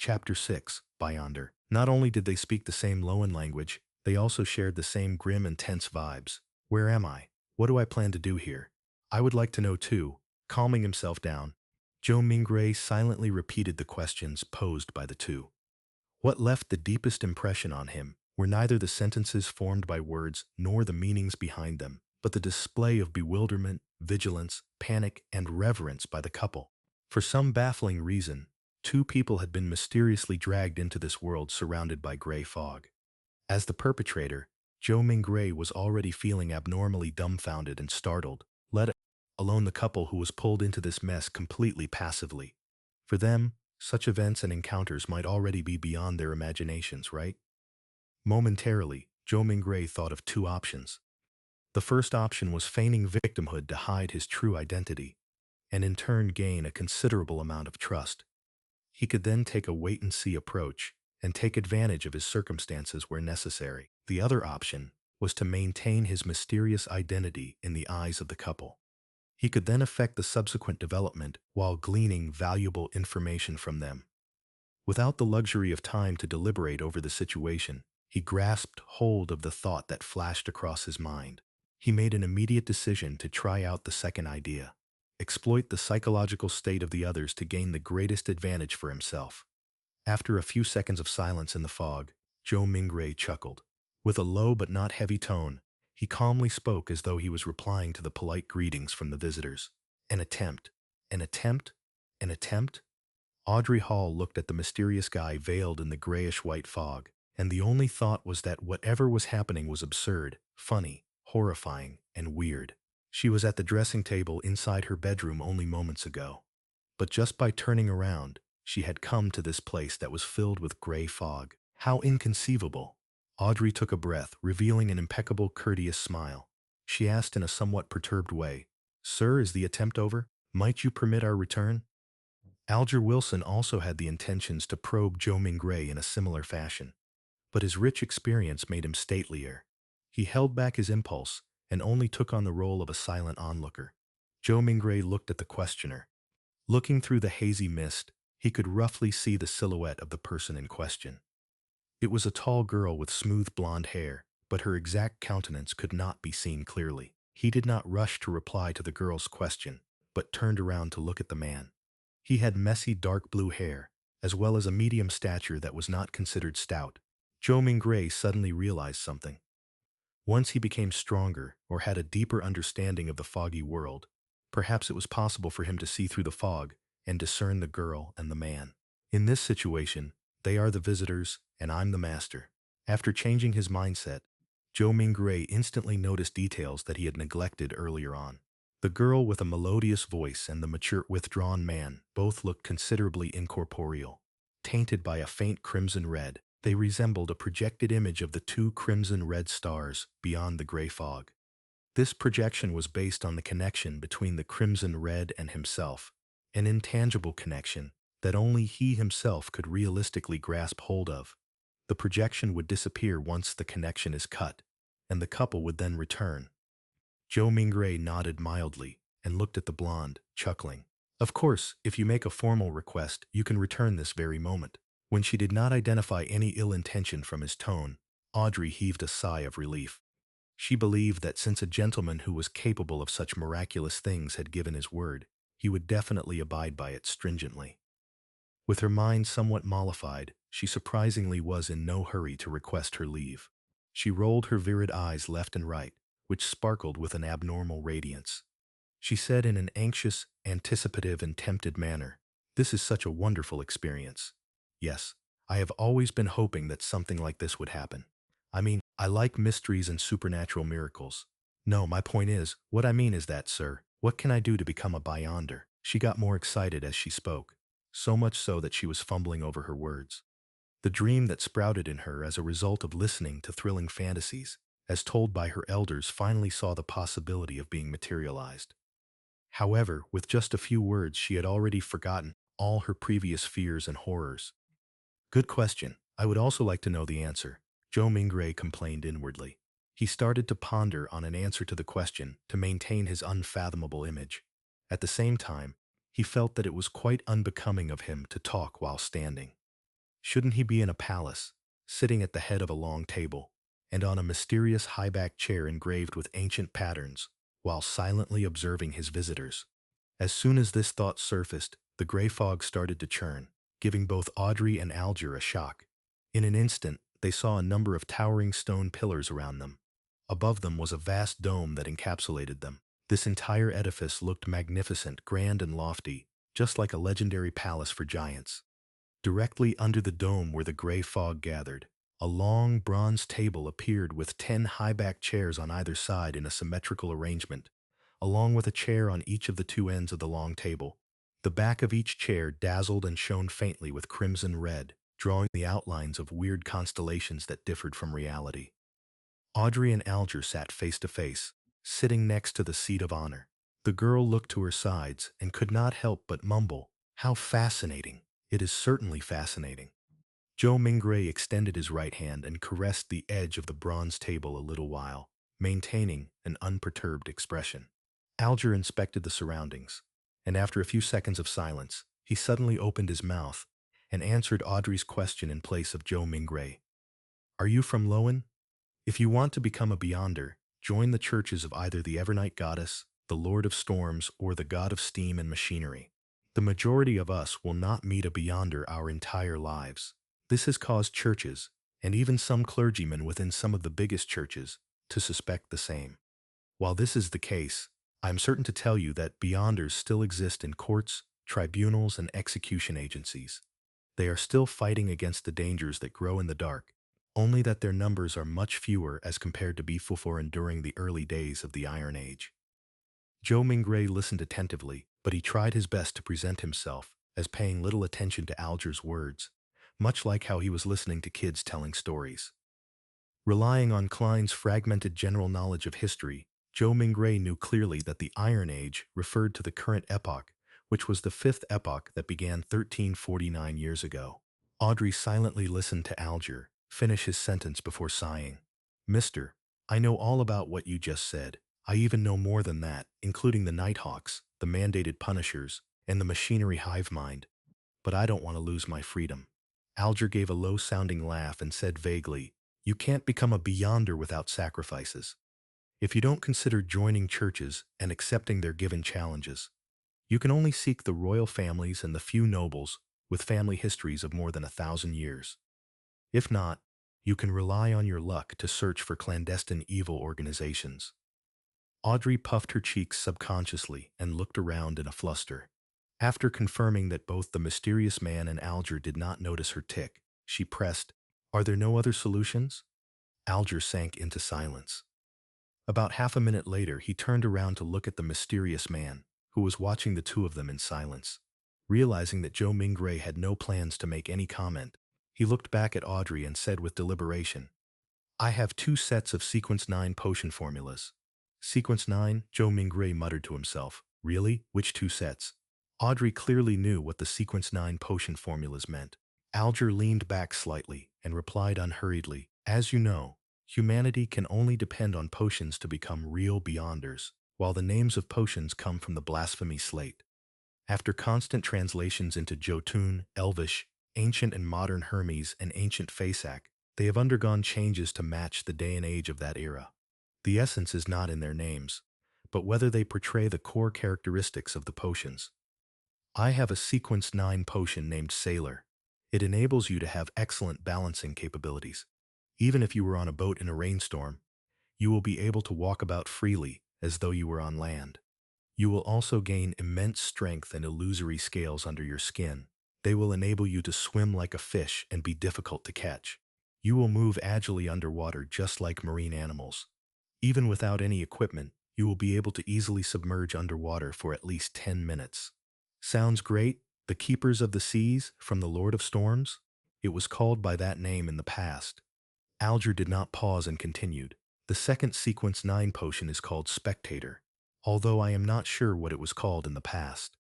Chapter 6, Beyonder. Not only did they speak the same Loan language, they also shared the same grim and tense vibes. Where am I? What do I plan to do here? I would like to know too. Calming himself down, Zhou Mingray silently repeated the questions posed by the two. What left the deepest impression on him were neither the sentences formed by words nor the meanings behind them, but the display of bewilderment, vigilance, panic, and reverence by the couple. For some baffling reason, two people had been mysteriously dragged into this world surrounded by gray fog. As the perpetrator, Zhou Mingray was already feeling abnormally dumbfounded and startled, let alone the couple who was pulled into this mess completely passively. For them, such events and encounters might already be beyond their imaginations, right? Momentarily, Zhou Mingray thought of two options. The first option was feigning victimhood to hide his true identity, and in turn gain a considerable amount of trust. He could then take a wait-and-see approach and take advantage of his circumstances where necessary. The other option was to maintain his mysterious identity in the eyes of the couple. He could then affect the subsequent development while gleaning valuable information from them. Without the luxury of time to deliberate over the situation, he grasped hold of the thought that flashed across his mind. He made an immediate decision to try out the second idea. Exploit the psychological state of the others to gain the greatest advantage for himself. After a few seconds of silence in the fog, Zhou Mingray chuckled. With a low but not heavy tone, he calmly spoke as though he was replying to the polite greetings from the visitors. An attempt. An attempt? An attempt? Audrey Hall looked at the mysterious guy veiled in the grayish-white fog, and the only thought was that whatever was happening was absurd, funny, horrifying, and weird. She was at the dressing table inside her bedroom only moments ago. But just by turning around, she had come to this place that was filled with gray fog. How inconceivable! Audrey took a breath, revealing an impeccable, courteous smile. She asked in a somewhat perturbed way, "Sir, is the attempt over? Might you permit our return?" Alger Wilson also had the intentions to probe Zhou Mingray in a similar fashion, but his rich experience made him statelier. He held back his impulse and only took on the role of a silent onlooker. Zhou Mingray looked at the questioner. Looking through the hazy mist, he could roughly see the silhouette of the person in question. It was a tall girl with smooth blonde hair, but her exact countenance could not be seen clearly. He did not rush to reply to the girl's question, but turned around to look at the man. He had messy dark blue hair, as well as a medium stature that was not considered stout. Zhou Mingray suddenly realized something. Once he became stronger or had a deeper understanding of the foggy world, perhaps it was possible for him to see through the fog and discern the girl and the man. In this situation, they are the visitors and I'm the master. After changing his mindset, Zhou Mingray instantly noticed details that he had neglected earlier on. The girl with a melodious voice and the mature, withdrawn man both looked considerably incorporeal. Tainted by a faint crimson red, they resembled a projected image of the two crimson-red stars beyond the gray fog. This projection was based on the connection between the crimson red and himself, an intangible connection that only he himself could realistically grasp hold of. The projection would disappear once the connection is cut, and the couple would then return. Zhou Mingray nodded mildly and looked at the blonde, chuckling. Of course, if you make a formal request, you can return this very moment. When she did not identify any ill intention from his tone, Audrey heaved a sigh of relief. She believed that since a gentleman who was capable of such miraculous things had given his word, he would definitely abide by it stringently. With her mind somewhat mollified, she surprisingly was in no hurry to request her leave. She rolled her virid eyes left and right, which sparkled with an abnormal radiance. She said in an anxious, anticipative, and tempted manner, "This is such a wonderful experience. Yes, I have always been hoping that something like this would happen. I mean, I like mysteries and supernatural miracles. No, my point is, what I mean is that, sir, what can I do to become a Beyonder?" She got more excited as she spoke, so much so that she was fumbling over her words. The dream that sprouted in her as a result of listening to thrilling fantasies, as told by her elders, finally saw the possibility of being materialized. However, with just a few words, she had already forgotten all her previous fears and horrors. "Good question. I would also like to know the answer," Zhou Mingray complained inwardly. He started to ponder on an answer to the question to maintain his unfathomable image. At the same time, he felt that it was quite unbecoming of him to talk while standing. Shouldn't he be in a palace, sitting at the head of a long table, and on a mysterious high-backed chair engraved with ancient patterns, while silently observing his visitors? As soon as this thought surfaced, the gray fog started to churn, giving both Audrey and Alger a shock. In an instant, they saw a number of towering stone pillars around them. Above them was a vast dome that encapsulated them. This entire edifice looked magnificent, grand and lofty, just like a legendary palace for giants. Directly under the dome where the gray fog gathered, a long bronze table appeared with 10 high-backed chairs on either side in a symmetrical arrangement, along with a chair on each of the two ends of the long table. The back of each chair dazzled and shone faintly with crimson red, drawing the outlines of weird constellations that differed from reality. Audrey and Alger sat face to face, sitting next to the seat of honor. The girl looked to her sides and could not help but mumble, "How fascinating! It is certainly fascinating." Joe Mingray extended his right hand and caressed the edge of the bronze table a little while, maintaining an unperturbed expression. Alger inspected the surroundings, and after a few seconds of silence, he suddenly opened his mouth and answered Audrey's question in place of Joe Mingray. "Are you from Lowen? If you want to become a Beyonder, join the churches of either the Evernight Goddess, the Lord of Storms, or the God of Steam and Machinery. The majority of us will not meet a Beyonder our entire lives. This has caused churches, and even some clergymen within some of the biggest churches, to suspect the same. While this is the case, I am certain to tell you that Beyonders still exist in courts, tribunals, and execution agencies. They are still fighting against the dangers that grow in the dark, only that their numbers are much fewer as compared to before during the early days of the Iron Age." Joe Mingray listened attentively, but he tried his best to present himself as paying little attention to Alger's words, much like how he was listening to kids telling stories. Relying on Klein's fragmented general knowledge of history, Joe Mingray knew clearly that the Iron Age referred to the current epoch, which was the fifth epoch that began 1349 years ago. Audrey silently listened to Alger finish his sentence before sighing. "Mister, I know all about what you just said. I even know more than that, including the Nighthawks, the mandated punishers, and the machinery hive mind. But I don't want to lose my freedom." Alger gave a low-sounding laugh and said vaguely, "You can't become a Beyonder without sacrifices. If you don't consider joining churches and accepting their given challenges, you can only seek the royal families and the few nobles with family histories of more than 1,000 years. If not, you can rely on your luck to search for clandestine evil organizations." Audrey puffed her cheeks subconsciously and looked around in a fluster. After confirming that both the mysterious man and Alger did not notice her tick, she pressed, "Are there no other solutions?" Alger sank into silence. About half a minute later, he turned around to look at the mysterious man, who was watching the two of them in silence. Realizing that Joe Mingray had no plans to make any comment, he looked back at Audrey and said with deliberation, "I have 2 sets of Sequence 9 potion formulas." "Sequence 9? Joe Mingray muttered to himself. "Really? Which 2 sets?" Audrey clearly knew what the Sequence 9 potion formulas meant. Alger leaned back slightly and replied unhurriedly, "As you know, humanity can only depend on potions to become real Beyonders, while the names of potions come from the blasphemy slate. After constant translations into Jotun, Elvish, Ancient and Modern Hermes, and Ancient Fasak, they have undergone changes to match the day and age of that era. The essence is not in their names, but whether they portray the core characteristics of the potions. I have a Sequence 9 potion named Sailor. It enables you to have excellent balancing capabilities. Even if you were on a boat in a rainstorm, you will be able to walk about freely as though you were on land. You will also gain immense strength and illusory scales under your skin. They will enable you to swim like a fish and be difficult to catch. You will move agilely underwater just like marine animals. Even without any equipment, you will be able to easily submerge underwater for at least 10 minutes. Sounds great? The Keepers of the Seas from the Lord of Storms? It was called by that name in the past." Alger did not pause and continued, "The second Sequence 9 potion is called Spectator, although I am not sure what it was called in the past.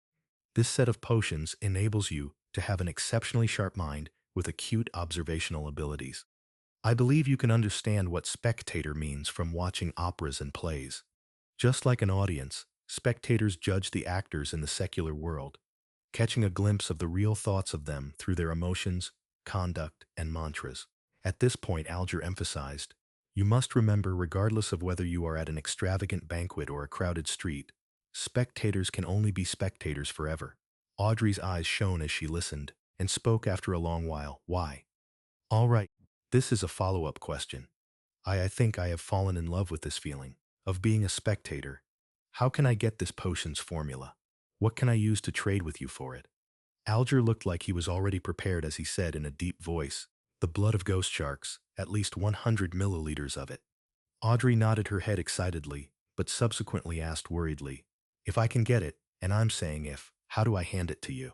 This set of potions enables you to have an exceptionally sharp mind with acute observational abilities. I believe you can understand what spectator means from watching operas and plays. Just like an audience, spectators judge the actors in the secular world, catching a glimpse of the real thoughts of them through their emotions, conduct, and mantras. At this point, Alger emphasized, "You must remember, regardless of whether you are at an extravagant banquet or a crowded street, spectators can only be spectators forever." Audrey's eyes shone as she listened, and spoke after a long while, "Why?" "All right, this is a follow-up question. I think I have fallen in love with this feeling of being a spectator. How can I get this potion's formula? What can I use to trade with you for it?" Alger looked like he was already prepared as he said in a deep voice, "The blood of ghost sharks, at least 100 milliliters of it." Audrey nodded her head excitedly, but subsequently asked worriedly, "If I can get it, and I'm saying if, how do I hand it to you?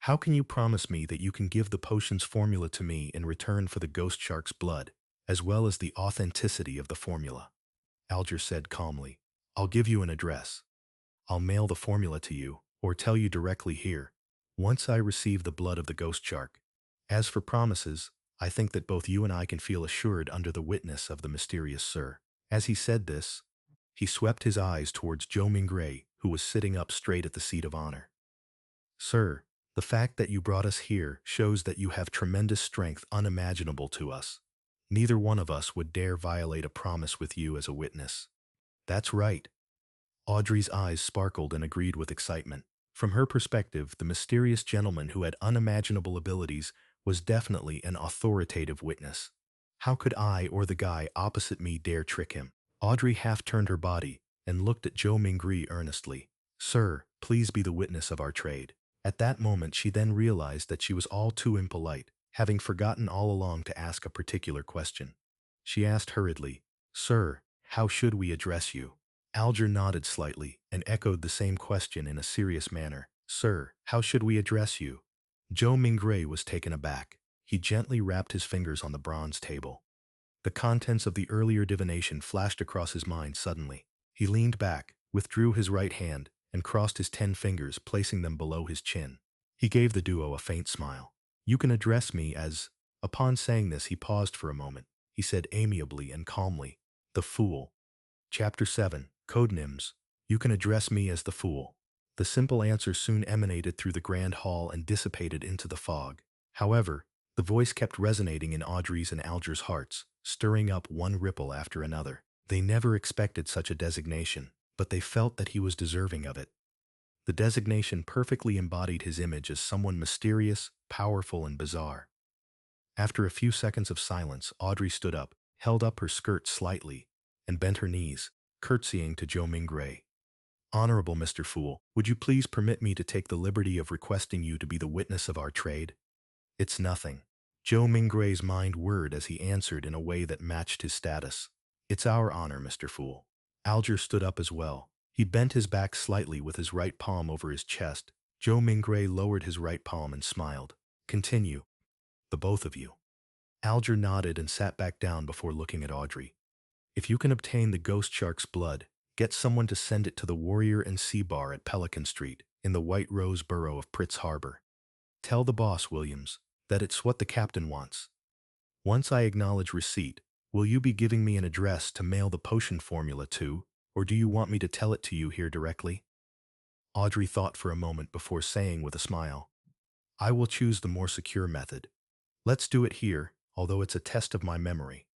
How can you promise me that you can give the potion's formula to me in return for the ghost shark's blood, as well as the authenticity of the formula?" Alger said calmly, "I'll give you an address. I'll mail the formula to you, or tell you directly here, once I receive the blood of the ghost shark. As for promises, I think that both you and I can feel assured under the witness of the mysterious Sir." As he said this, he swept his eyes towards Joe Mingray, who was sitting up straight at the seat of honor. "Sir, the fact that you brought us here shows that you have tremendous strength unimaginable to us. Neither one of us would dare violate a promise with you as a witness." "That's right." Audrey's eyes sparkled and agreed with excitement. From her perspective, the mysterious gentleman who had unimaginable abilities was definitely an authoritative witness. How could I or the guy opposite me dare trick him? Audrey half turned her body and looked at Joe Mingray earnestly. "Sir, please be the witness of our trade." At that moment, she then realized that she was all too impolite, having forgotten all along to ask a particular question. She asked hurriedly, "Sir, how should we address you?" Alger nodded slightly and echoed the same question in a serious manner. "Sir, how should we address you?" Joe Mingray was taken aback. He gently rapped his fingers on the bronze table. The contents of the earlier divination flashed across his mind suddenly. He leaned back, withdrew his right hand, and crossed his 10 fingers, placing them below his chin. He gave the duo a faint smile. "You can address me as—" Upon saying this, he paused for a moment. He said amiably and calmly, "The Fool." Chapter 7, Codenames. "You can address me as the Fool." The simple answer soon emanated through the grand hall and dissipated into the fog. However, the voice kept resonating in Audrey's and Alger's hearts, stirring up one ripple after another. They never expected such a designation, but they felt that he was deserving of it. The designation perfectly embodied his image as someone mysterious, powerful, and bizarre. After a few seconds of silence, Audrey stood up, held up her skirt slightly, and bent her knees, curtsying to Joe Mingray. "Honorable Mr. Fool, would you please permit me to take the liberty of requesting you to be the witness of our trade?" "It's nothing." Joe Mingray's mind whirred as he answered in a way that matched his status. "It's our honor, Mr. Fool." Alger stood up as well. He bent his back slightly with his right palm over his chest. Joe Mingray lowered his right palm and smiled. "Continue. The both of you." Alger nodded and sat back down before looking at Audrey. "If you can obtain the ghost shark's blood, get someone to send it to the Warrior and Sea Bar at Pelican Street, in the White Rose borough of Pritz Harbor. Tell the boss, Williams, that it's what the captain wants. Once I acknowledge receipt, will you be giving me an address to mail the potion formula to, or do you want me to tell it to you here directly?" Audrey thought for a moment before saying with a smile, "I will choose the more secure method. Let's do it here, although it's a test of my memory."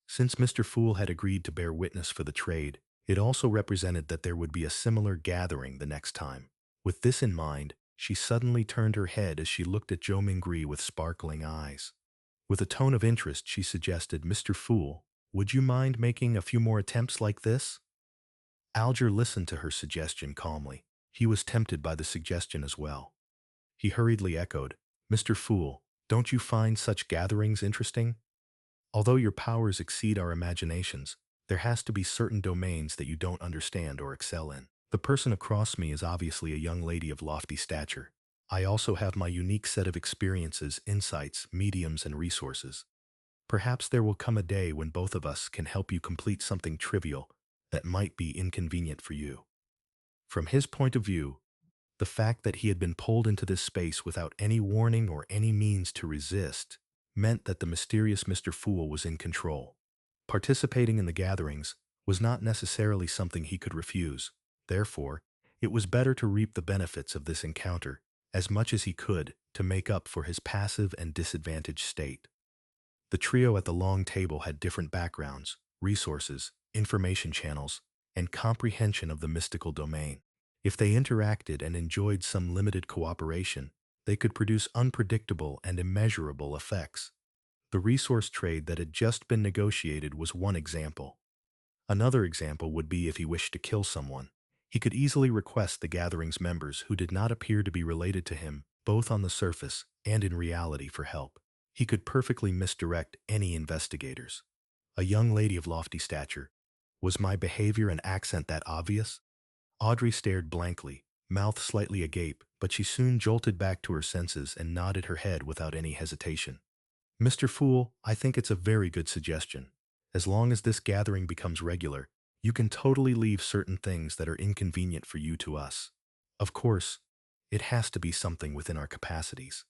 Since Mr. Fool had agreed to bear witness for the trade, it also represented that there would be a similar gathering the next time. With this in mind, she suddenly turned her head as she looked at Joe Mingray with sparkling eyes. With a tone of interest, she suggested, "Mr. Fool, would you mind making a few more attempts like this?" Alger listened to her suggestion calmly. He was tempted by the suggestion as well. He hurriedly echoed, "Mr. Fool, don't you find such gatherings interesting? Although your powers exceed our imaginations, there has to be certain domains that you don't understand or excel in. The person across me is obviously a young lady of lofty stature. I also have my unique set of experiences, insights, mediums, and resources. Perhaps there will come a day when both of us can help you complete something trivial that might be inconvenient for you." From his point of view, the fact that he had been pulled into this space without any warning or any means to resist meant that the mysterious Mr. Fool was in control. Participating in the gatherings was not necessarily something he could refuse. Therefore, it was better to reap the benefits of this encounter as much as he could to make up for his passive and disadvantaged state. The trio at the long table had different backgrounds, resources, information channels, and comprehension of the mystical domain. If they interacted and enjoyed some limited cooperation, they could produce unpredictable and immeasurable effects. The resource trade that had just been negotiated was one example. Another example would be if he wished to kill someone. He could easily request the gathering's members who did not appear to be related to him, both on the surface and in reality, for help. He could perfectly misdirect any investigators. A young lady of lofty stature. Was my behavior and accent that obvious? Audrey stared blankly, mouth slightly agape, but she soon jolted back to her senses and nodded her head without any hesitation. Mr. Fool, I think it's a very good suggestion. As long as this gathering becomes regular, you can totally leave certain things that are inconvenient for you to us. Of course, it has to be something within our capacities.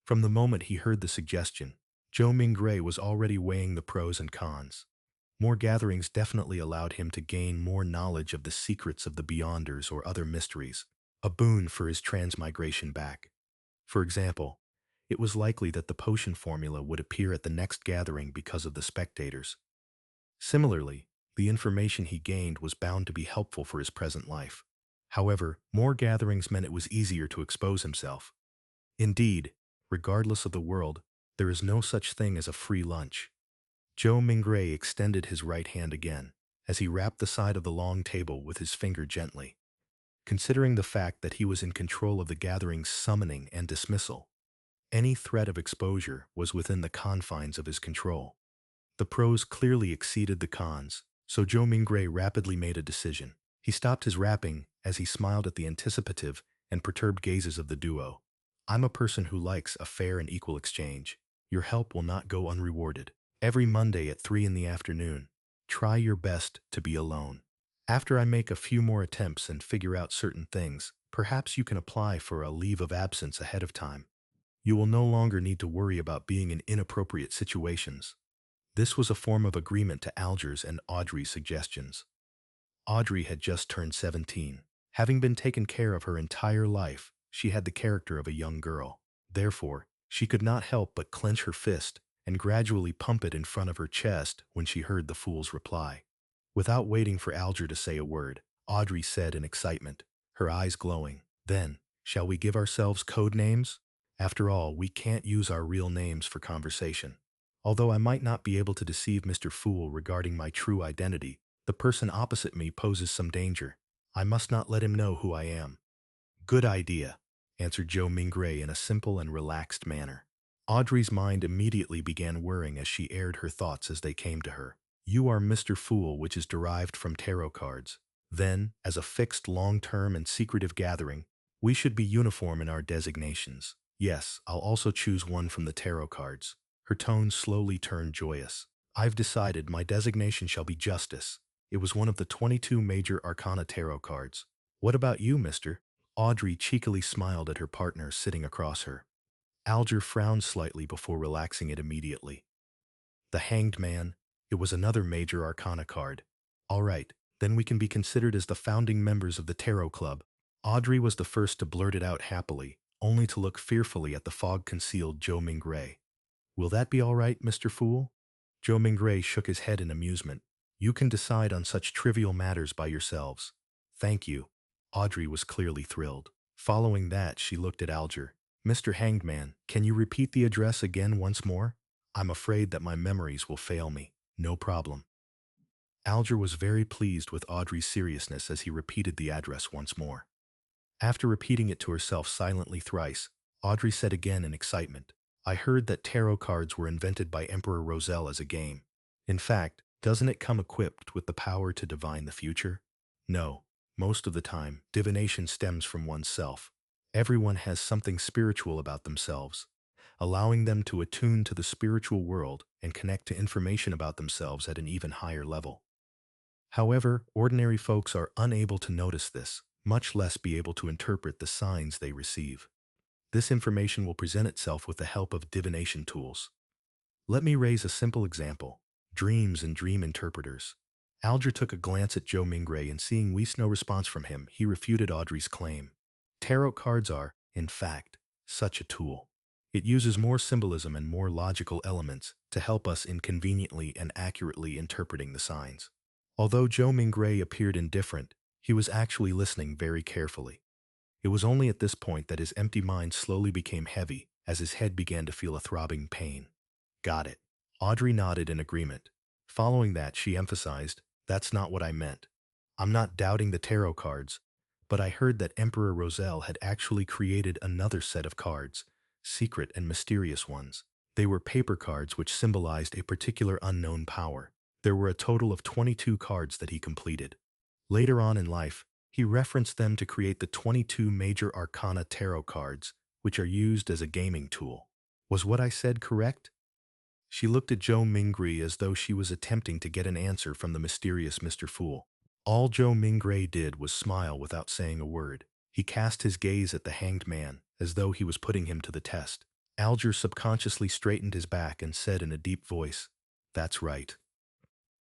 From the moment he heard the suggestion, Joe Mingray was already weighing the pros and cons. More gatherings definitely allowed him to gain more knowledge of the secrets of the Beyonders or other mysteries, a boon for his transmigration back. For example, it was likely that the potion formula would appear at the next gathering because of the spectators. Similarly, the information he gained was bound to be helpful for his present life. However, more gatherings meant it was easier to expose himself. Indeed, regardless of the world, there is no such thing as a free lunch. Joe Mingray extended his right hand again, as he rapped the side of the long table with his finger gently. Considering the fact that he was in control of the gathering's summoning and dismissal, any threat of exposure was within the confines of his control. The pros clearly exceeded the cons, so Joe Mingray rapidly made a decision. He stopped his rapping as he smiled at the anticipative and perturbed gazes of the duo. I'm a person who likes a fair and equal exchange. Your help will not go unrewarded. Every Monday at 3 in the afternoon, try your best to be alone. After I make a few more attempts and figure out certain things, perhaps you can apply for a leave of absence ahead of time. You will no longer need to worry about being in inappropriate situations. This was a form of agreement to Alger's and Audrey's suggestions. Audrey had just turned 17. Having been taken care of her entire life, she had the character of a young girl. Therefore, she could not help but clench her fist and gradually pump it in front of her chest when she heard the fool's reply. Without waiting for Alger to say a word, Audrey said in excitement, her eyes glowing, "Then, shall we give ourselves code names? After all, we can't use our real names for conversation. Although I might not be able to deceive Mr. Fool regarding my true identity, the person opposite me poses some danger. I must not let him know who I am." "Good idea," answered Joe Mingray in a simple and relaxed manner. Audrey's mind immediately began whirring as she aired her thoughts as they came to her. You are Mr. Fool, which is derived from tarot cards. Then, as a fixed long-term and secretive gathering, we should be uniform in our designations. Yes, I'll also choose one from the tarot cards. Her tone slowly turned joyous. I've decided my designation shall be Justice. It was one of the 22 major arcana tarot cards. What about you, mister? Audrey cheekily smiled at her partner sitting across her. Alger frowned slightly before relaxing it immediately. The Hanged Man. It was another major arcana card. All right, then we can be considered as the founding members of the Tarot Club. Audrey was the first to blurt it out happily, only to look fearfully at the fog-concealed Joe Mingray. Will that be all right, Mr. Fool? Joe Mingray shook his head in amusement. You can decide on such trivial matters by yourselves. Thank you. Audrey was clearly thrilled. Following that, she looked at Alger. Mr. Hanged Man, can you repeat the address again once more? I'm afraid that my memories will fail me. No problem. Alger was very pleased with Audrey's seriousness as he repeated the address once more. After repeating it to herself silently thrice, Audrey said again in excitement, I heard that tarot cards were invented by Emperor Roselle as a game. In fact, doesn't it come equipped with the power to divine the future? No, most of the time, divination stems from oneself. Everyone has something spiritual about themselves, allowing them to attune to the spiritual world and connect to information about themselves at an even higher level. However, ordinary folks are unable to notice this, much less be able to interpret the signs they receive. This information will present itself with the help of divination tools. Let me raise a simple example. Dreams and dream interpreters. Alger took a glance at Joe Mingray and seeing no response from him, he refuted Audrey's claim. Tarot cards are, in fact, Such a tool. It uses more symbolism and more logical elements to help us in conveniently and accurately interpreting the signs. Although Zhou Mingray appeared indifferent, he was actually listening very carefully. It was only at this point that his empty mind slowly became heavy as his head began to feel a throbbing pain. Got it. Audrey nodded in agreement. Following that, she emphasized, "That's not what I meant. I'm not doubting the tarot cards, but I heard that Emperor Roselle had actually created another set of cards, secret and mysterious ones. They were paper cards which symbolized a particular unknown power. There were a total of 22 cards that he completed. Later on in life, he referenced them to create the 22 major arcana tarot cards, which are used as a gaming tool. Was what I said correct?" She looked at Zhou Mingray as though she was attempting to get an answer from the mysterious Mr. Fool. All Zhou Mingray did was smile without saying a word. He cast his gaze at the hanged man, as though he was putting him to the test. Alger subconsciously straightened his back and said in a deep voice, "That's right.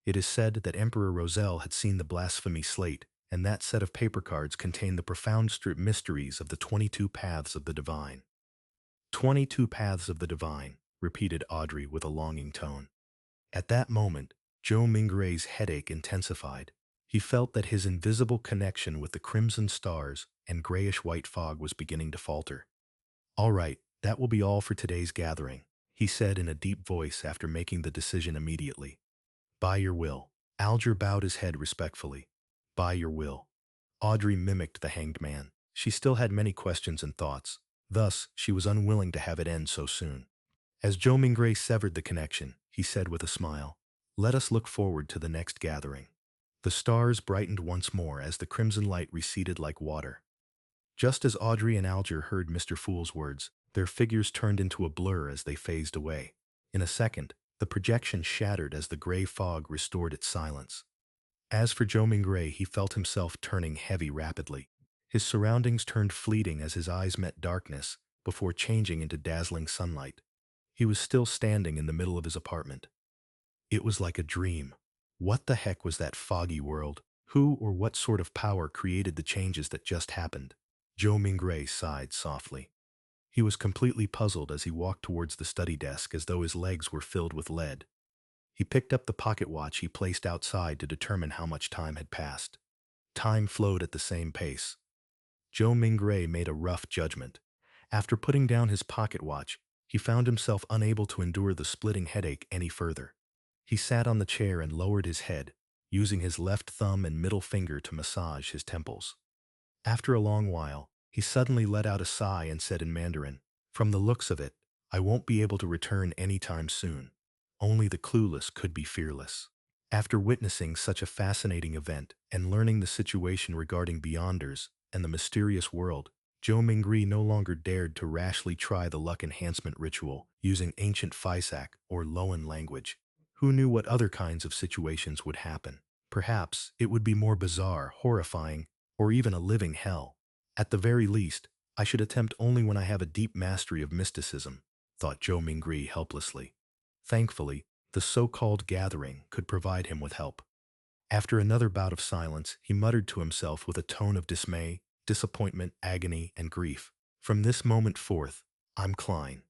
It is said that Emperor Roselle had seen the blasphemy slate, and that set of paper cards contained the profound mysteries of the 22 paths of the divine." 22 paths of the divine, repeated Audrey with a longing tone. At that moment, Zhou Mingray's headache intensified. He felt that his invisible connection with the crimson stars and grayish-white fog was beginning to falter. "All right, that will be all for today's gathering," he said in a deep voice after making the decision immediately. "By your will." Alger bowed his head respectfully. "By your will." Audrey mimicked the hanged man. She still had many questions and thoughts. Thus, she was unwilling to have it end so soon. As Zhou Mingray severed the connection, he said with a smile, "Let us look forward to the next gathering." The stars brightened once more as the crimson light receded like water. Just as Audrey and Alger heard Mr. Fool's words, their figures turned into a blur as they phased away. In a second, the projection shattered as the gray fog restored its silence. As for Zhou Mingray, he felt himself turning heavy rapidly. His surroundings turned fleeting as his eyes met darkness before changing into dazzling sunlight. He was still standing in the middle of his apartment. It was like a dream. What the heck was that foggy world? Who or what sort of power created the changes that just happened? Zhou Mingray sighed softly. He was completely puzzled as he walked towards the study desk as though his legs were filled with lead. He picked up the pocket watch he placed outside to determine how much time had passed. Time flowed at the same pace. Zhou Mingray made a rough judgment. After putting down his pocket watch, he found himself unable to endure the splitting headache any further. He sat on the chair and lowered his head, using his left thumb and middle finger to massage his temples. After a long while, he suddenly let out a sigh and said in Mandarin, "From the looks of it, I won't be able to return anytime soon. Only the clueless could be fearless." After witnessing such a fascinating event and learning the situation regarding Beyonders and the mysterious world, Zhou Mingray no longer dared to rashly try the luck enhancement ritual using ancient Physac or Loan language. Who knew what other kinds of situations would happen? Perhaps it would be more bizarre, horrifying, or even a living hell. At the very least, I should attempt only when I have a deep mastery of mysticism, thought Zhou Mingray helplessly. Thankfully, the so-called gathering could provide him with help. After another bout of silence, he muttered to himself with a tone of dismay, disappointment, agony, and grief, "From this moment forth, I'm Klein."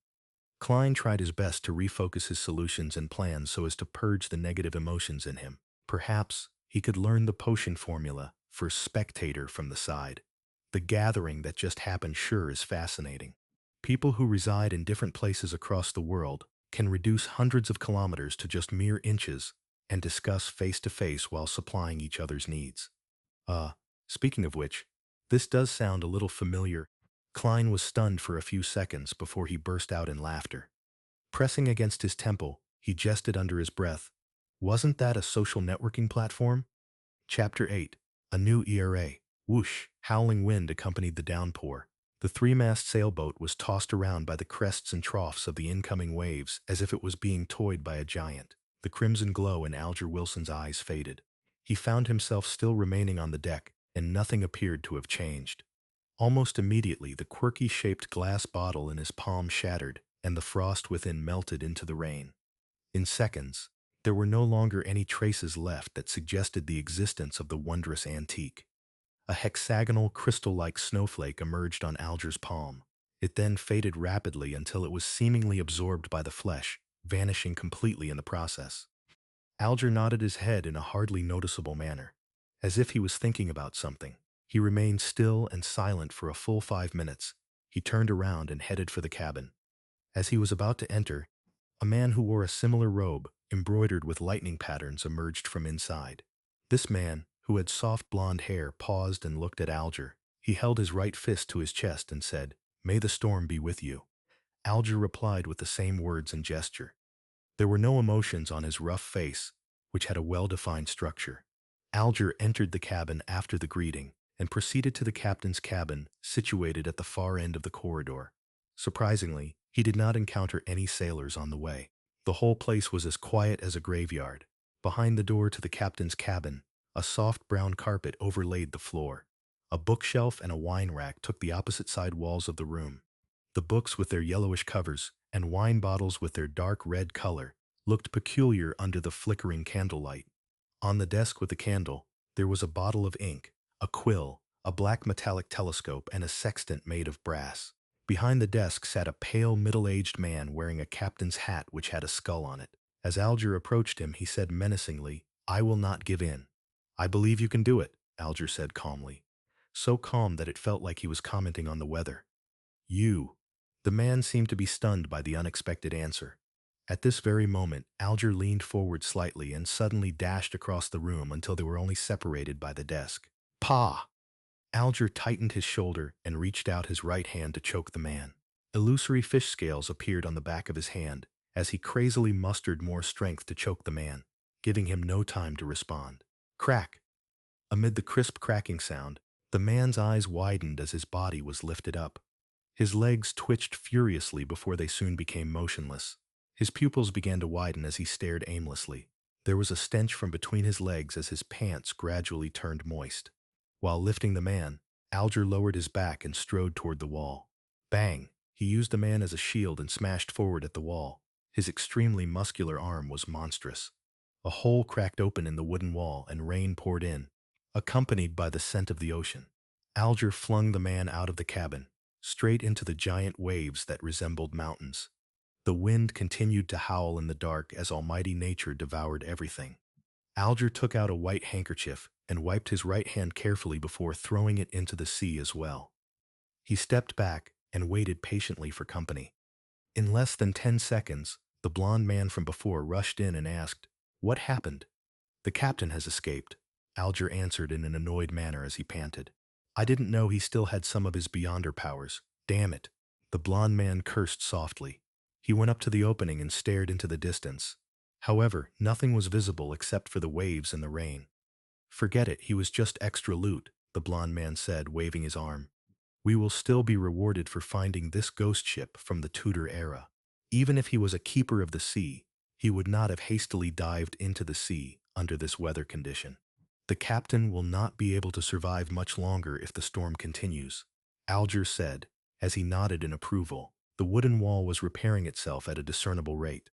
Klein tried his best to refocus his solutions and plans so as to purge the negative emotions in him. Perhaps he could learn the potion formula for spectator from the side. The gathering that just happened sure is fascinating. People who reside in different places across the world can reduce hundreds of kilometers to just mere inches and discuss face-to-face while supplying each other's needs. Speaking of which, this does sound a little familiar. Klein was stunned for a few seconds before he burst out in laughter. Pressing against his temple, he jested under his breath, "Wasn't that a social networking platform?" Chapter 8. A New ERA. Whoosh, howling wind accompanied the downpour. The three-mast sailboat was tossed around by the crests and troughs of the incoming waves as if it was being towed by a giant. The crimson glow in Alger Wilson's eyes faded. He found himself still remaining on the deck, and nothing appeared to have changed. Almost immediately, the quirky-shaped glass bottle in his palm shattered, and the frost within melted into the rain. In seconds, there were no longer any traces left that suggested the existence of the wondrous antique. A hexagonal, crystal-like snowflake emerged on Alger's palm. It then faded rapidly until it was seemingly absorbed by the flesh, vanishing completely in the process. Alger nodded his head in a hardly noticeable manner, as if he was thinking about something. He remained still and silent for a full 5 minutes. He turned around and headed for the cabin. As he was about to enter, a man who wore a similar robe, embroidered with lightning patterns, emerged from inside. This man, who had soft blonde hair, paused and looked at Alger. He held his right fist to his chest and said, "May the storm be with you." Alger replied with the same words and gesture. There were no emotions on his rough face, which had a well-defined structure. Alger entered the cabin after the greeting and proceeded to the captain's cabin, situated at the far end of the corridor. Surprisingly, he did not encounter any sailors on the way. The whole place was as quiet as a graveyard. Behind the door to the captain's cabin, a soft brown carpet overlaid the floor. A bookshelf and a wine rack took the opposite side walls of the room. The books with their yellowish covers and wine bottles with their dark red color looked peculiar under the flickering candlelight. On the desk with the candle, there was a bottle of ink, a quill, a black metallic telescope, and a sextant made of brass. Behind the desk sat a pale, middle-aged man wearing a captain's hat which had a skull on it. As Alger approached him, he said menacingly, "I will not give in." "I believe you can do it," Alger said calmly. So calm that it felt like he was commenting on the weather. "You." The man seemed to be stunned by the unexpected answer. At this very moment, Alger leaned forward slightly and suddenly dashed across the room until they were only separated by the desk. "Pa!" Alger tightened his shoulder and reached out his right hand to choke the man. Illusory fish scales appeared on the back of his hand as he crazily mustered more strength to choke the man, giving him no time to respond. Crack! Amid the crisp cracking sound, the man's eyes widened as his body was lifted up. His legs twitched furiously before they soon became motionless. His pupils began to widen as he stared aimlessly. There was a stench from between his legs as his pants gradually turned moist. While lifting the man, Alger lowered his back and strode toward the wall. Bang! He used the man as a shield and smashed forward at the wall. His extremely muscular arm was monstrous. A hole cracked open in the wooden wall and rain poured in, accompanied by the scent of the ocean. Alger flung the man out of the cabin, straight into the giant waves that resembled mountains. The wind continued to howl in the dark as almighty nature devoured everything. Alger took out a white handkerchief and wiped his right hand carefully before throwing it into the sea as well. He stepped back and waited patiently for company. In less than 10 seconds, the blond man from before rushed in and asked, "What happened?" "The captain has escaped," Alger answered in an annoyed manner as he panted. "I didn't know he still had some of his beyonder powers. Damn it." The blond man cursed softly. He went up to the opening and stared into the distance. However, nothing was visible except for the waves and the rain. "Forget it, he was just extra loot," the blond man said, waving his arm. "We will still be rewarded for finding this ghost ship from the Tudor era. Even if he was a keeper of the sea, he would not have hastily dived into the sea under this weather condition. The captain will not be able to survive much longer if the storm continues," Alger said, as he nodded in approval. The wooden wall was repairing itself at a discernible rate.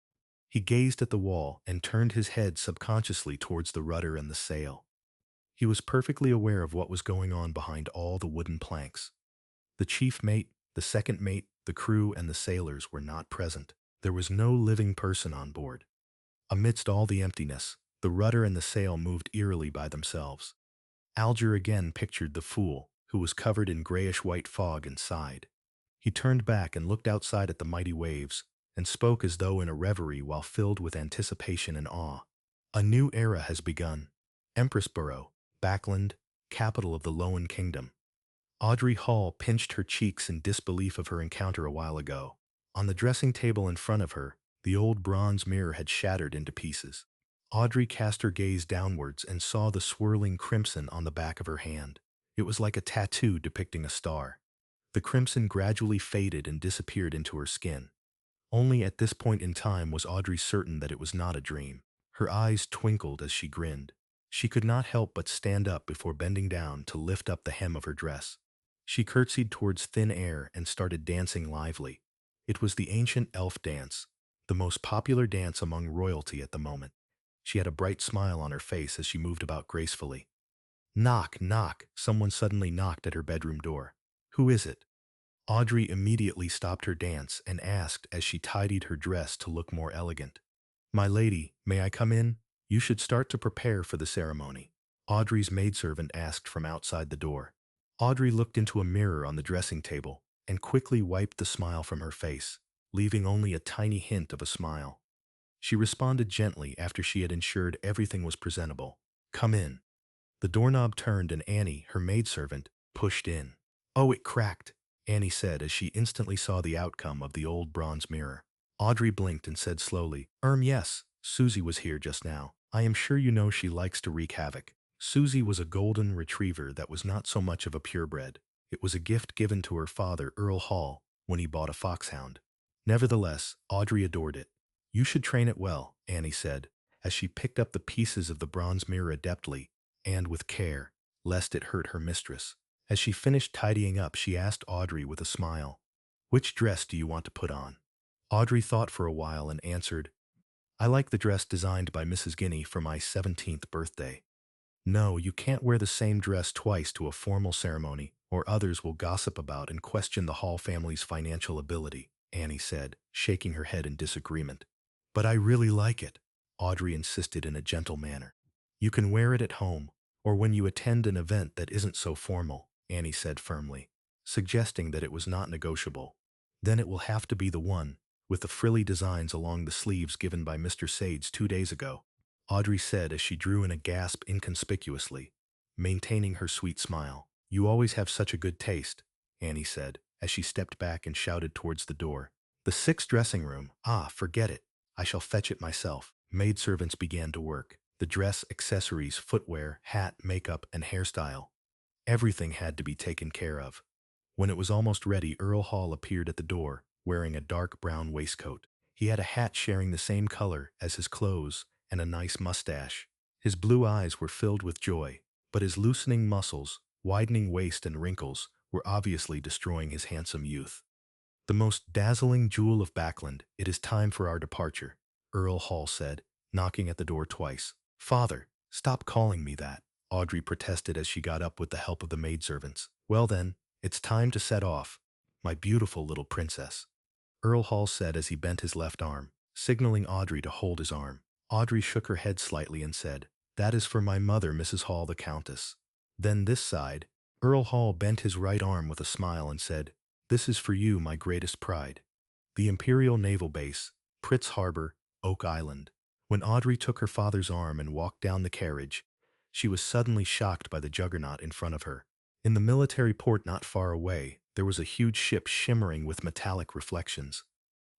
He gazed at the wall and turned his head subconsciously towards the rudder and the sail. He was perfectly aware of what was going on behind all the wooden planks. The chief mate, the second mate, the crew, and the sailors were not present. There was no living person on board. Amidst all the emptiness, the rudder and the sail moved eerily by themselves. Alger again pictured the fool, who was covered in grayish-white fog and sighed. He turned back and looked outside at the mighty waves, and spoke as though in a reverie while filled with anticipation and awe. "A new era has begun. Empressborough, Backland, capital of the Lowen Kingdom." Audrey Hall pinched her cheeks in disbelief of her encounter a while ago. On the dressing table in front of her, the old bronze mirror had shattered into pieces. Audrey cast her gaze downwards and saw the swirling crimson on the back of her hand. It was like a tattoo depicting a star. The crimson gradually faded and disappeared into her skin. Only at this point in time was Audrey certain that it was not a dream. Her eyes twinkled as she grinned. She could not help but stand up before bending down to lift up the hem of her dress. She curtsied towards thin air and started dancing lively. It was the ancient elf dance, the most popular dance among royalty at the moment. She had a bright smile on her face as she moved about gracefully. Knock, knock, someone suddenly knocked at her bedroom door. "Who is it?" Audrey immediately stopped her dance and asked as she tidied her dress to look more elegant. "My lady, may I come in? You should start to prepare for the ceremony," Audrey's maidservant asked from outside the door. Audrey looked into a mirror on the dressing table and quickly wiped the smile from her face, leaving only a tiny hint of a smile. She responded gently after she had ensured everything was presentable. "Come in." The doorknob turned and Annie, her maidservant, pushed in. "Oh, it cracked," Annie said as she instantly saw the outcome of the old bronze mirror. Audrey blinked and said slowly, Yes, Susie was here just now. I am sure you know she likes to wreak havoc." Susie was a golden retriever that was not so much of a purebred. It was a gift given to her father, Earl Hall, when he bought a foxhound. Nevertheless, Audrey adored it. "You should train it well," Annie said, as she picked up the pieces of the bronze mirror adeptly and with care, lest it hurt her mistress. As she finished tidying up, she asked Audrey with a smile, "Which dress do you want to put on?" Audrey thought for a while and answered, "I like the dress designed by Mrs. Guinea for my 17th birthday." "No, you can't wear the same dress twice to a formal ceremony, or others will gossip about and question the Hall family's financial ability," Annie said, shaking her head in disagreement. "But I really like it," Audrey insisted in a gentle manner. "You can wear it at home, or when you attend an event that isn't so formal," Annie said firmly, suggesting that it was not negotiable. "Then it will have to be the one with the frilly designs along the sleeves given by Mr. Sades 2 days ago," Audrey said as she drew in a gasp inconspicuously, maintaining her sweet smile. "You always have such a good taste," Annie said as she stepped back and shouted towards the door. "The sixth dressing room, forget it. I shall fetch it myself." Maidservants began to work. The dress, accessories, footwear, hat, makeup, and hairstyle. Everything had to be taken care of. When it was almost ready, Earl Hall appeared at the door, wearing a dark brown waistcoat. He had a hat sharing the same color as his clothes and a nice mustache. His blue eyes were filled with joy, but his loosening muscles, widening waist, and wrinkles were obviously destroying his handsome youth. "The most dazzling jewel of Backland, it is time for our departure," Earl Hall said, knocking at the door twice. "Father, stop calling me that," Audrey protested as she got up with the help of the maidservants. "Well then, it's time to set off, my beautiful little princess," Earl Hall said as he bent his left arm, signaling Audrey to hold his arm. Audrey shook her head slightly and said, "That is for my mother, Mrs. Hall the Countess." Then this side, Earl Hall bent his right arm with a smile and said, "This is for you, my greatest pride. The Imperial Naval Base, Pritz Harbor, Oak Island." When Audrey took her father's arm and walked down the carriage, she was suddenly shocked by the juggernaut in front of her. In the military port not far away, there was a huge ship shimmering with metallic reflections.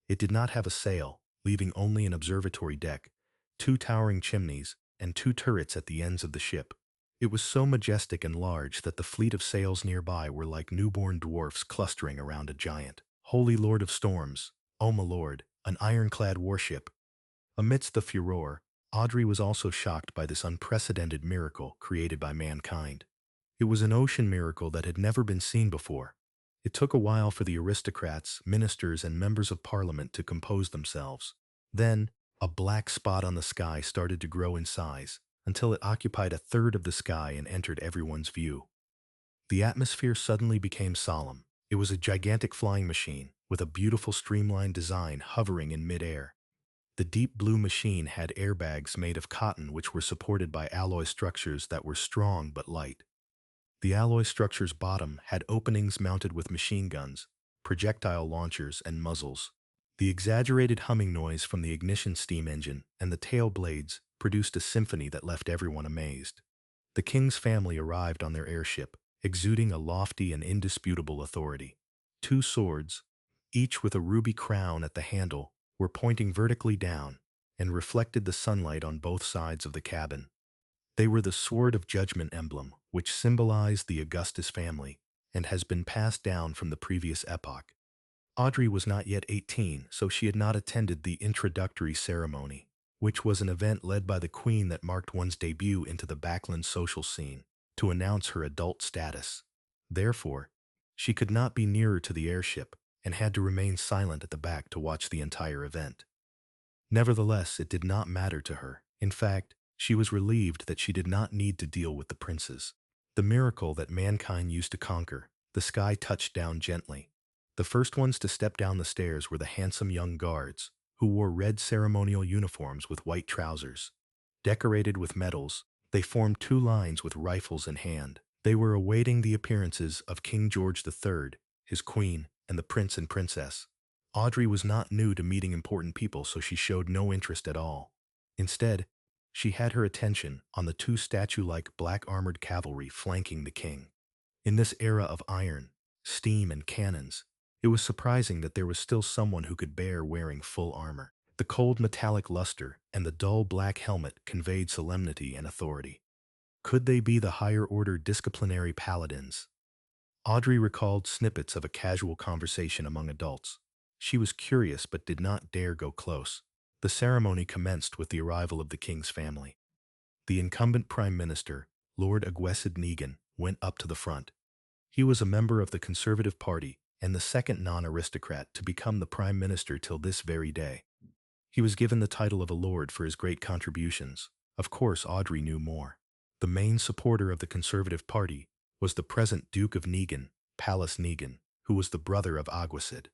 It did not have a sail, leaving only an observatory deck, 2 towering chimneys, and 2 turrets at the ends of the ship. It was so majestic and large that the fleet of sails nearby were like newborn dwarfs clustering around a giant. "Holy Lord of Storms, oh my lord, an ironclad warship." Amidst the furor, Audrey was also shocked by this unprecedented miracle created by mankind. It was an ocean miracle that had never been seen before. It took a while for the aristocrats, ministers, and members of parliament to compose themselves. Then, a black spot on the sky started to grow in size, until it occupied a third of the sky and entered everyone's view. The atmosphere suddenly became solemn. It was a gigantic flying machine, with a beautiful streamlined design hovering in midair. The deep blue machine had airbags made of cotton which were supported by alloy structures that were strong but light. The alloy structure's bottom had openings mounted with machine guns, projectile launchers, and muzzles. The exaggerated humming noise from the ignition steam engine and the tail blades produced a symphony that left everyone amazed. The king's family arrived on their airship, exuding a lofty and indisputable authority. 2 swords, each with a ruby crown at the handle, were pointing vertically down and reflected the sunlight on both sides of the cabin. They were the Sword of Judgment emblem, which symbolized the Augustus family and has been passed down from the previous epoch. Audrey was not yet 18, so she had not attended the introductory ceremony, which was an event led by the Queen that marked one's debut into the Backland social scene to announce her adult status. Therefore, she could not be nearer to the airship and had to remain silent at the back to watch the entire event. Nevertheless, it did not matter to her. In fact, she was relieved that she did not need to deal with the princes. The miracle that mankind used to conquer, the sky touched down gently. The first ones to step down the stairs were the handsome young guards, who wore red ceremonial uniforms with white trousers. Decorated with medals, they formed two lines with rifles in hand. They were awaiting the appearances of King George III, his queen, and the prince and princess. Audrey was not new to meeting important people, so she showed no interest at all. Instead, she had her attention on the two statue-like black-armored cavalry flanking the king. In this era of iron, steam, and cannons, it was surprising that there was still someone who could bear wearing full armor. The cold metallic luster and the dull black helmet conveyed solemnity and authority. Could they be the higher-order disciplinary paladins? Audrey recalled snippets of a casual conversation among adults. She was curious but did not dare go close. The ceremony commenced with the arrival of the king's family. The incumbent prime minister, Lord Aguesid Negan, went up to the front. He was a member of the Conservative Party and the second non-aristocrat to become the prime minister till this very day. He was given the title of a lord for his great contributions. Of course, Audrey knew more. The main supporter of the Conservative Party was the present Duke of Negan, Pallas Negan, who was the brother of Aguesid.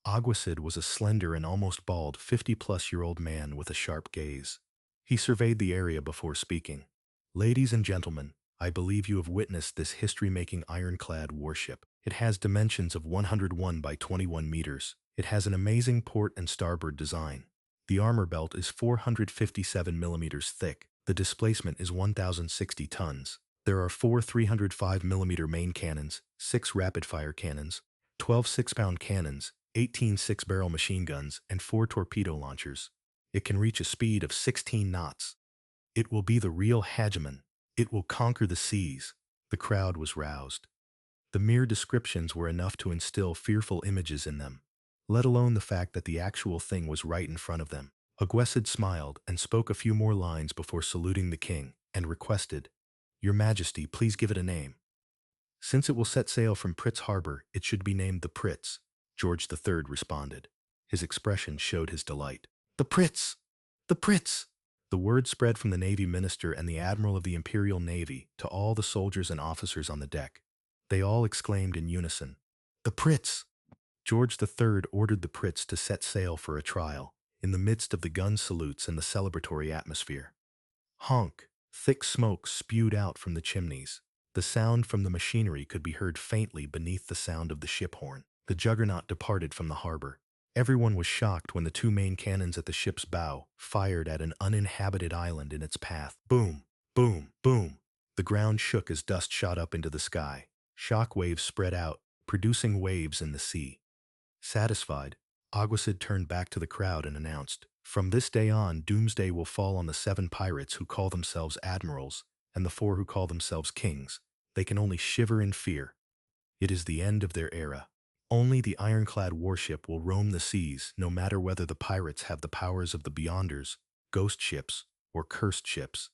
Aguesid was a slender and almost bald 50-plus-year-old man with a sharp gaze. He surveyed the area before speaking. "Ladies and gentlemen, I believe you have witnessed this history-making ironclad warship. It has dimensions of 101 by 21 meters. It has an amazing port and starboard design. The armor belt is 457 millimeters thick. The displacement is 1,060 tons. There are 4 305 millimeter main cannons, 6 rapid-fire cannons, 12 6-pound cannons, 18 6-barrel machine guns, and 4 torpedo launchers. It can reach a speed of 16 knots. It will be the real hegemon. It will conquer the seas." The crowd was roused. The mere descriptions were enough to instill fearful images in them, let alone the fact that the actual thing was right in front of them. Aguesid smiled and spoke a few more lines before saluting the king, and requested, "Your Majesty, please give it a name." "Since it will set sail from Pritz Harbor, it should be named the Pritz," George III responded. His expression showed his delight. "The Pritz! The Pritz!" The word spread from the Navy Minister and the Admiral of the Imperial Navy to all the soldiers and officers on the deck. They all exclaimed in unison, "The Pritz!" George III ordered the Pritz to set sail for a trial, in the midst of the gun salutes and the celebratory atmosphere. Honk! Thick smoke spewed out from the chimneys. The sound from the machinery could be heard faintly beneath the sound of the ship horn. The juggernaut departed from the harbor. Everyone was shocked when the two main cannons at the ship's bow fired at an uninhabited island in its path. Boom! Boom! Boom! The ground shook as dust shot up into the sky. Shock waves spread out, producing waves in the sea. Satisfied, Aguesid turned back to the crowd and announced, "From this day on, doomsday will fall on the 7 pirates who call themselves admirals and the 4 who call themselves kings. They can only shiver in fear. It is the end of their era. Only the ironclad warship will roam the seas, no matter whether the pirates have the powers of the Beyonders, ghost ships, or cursed ships."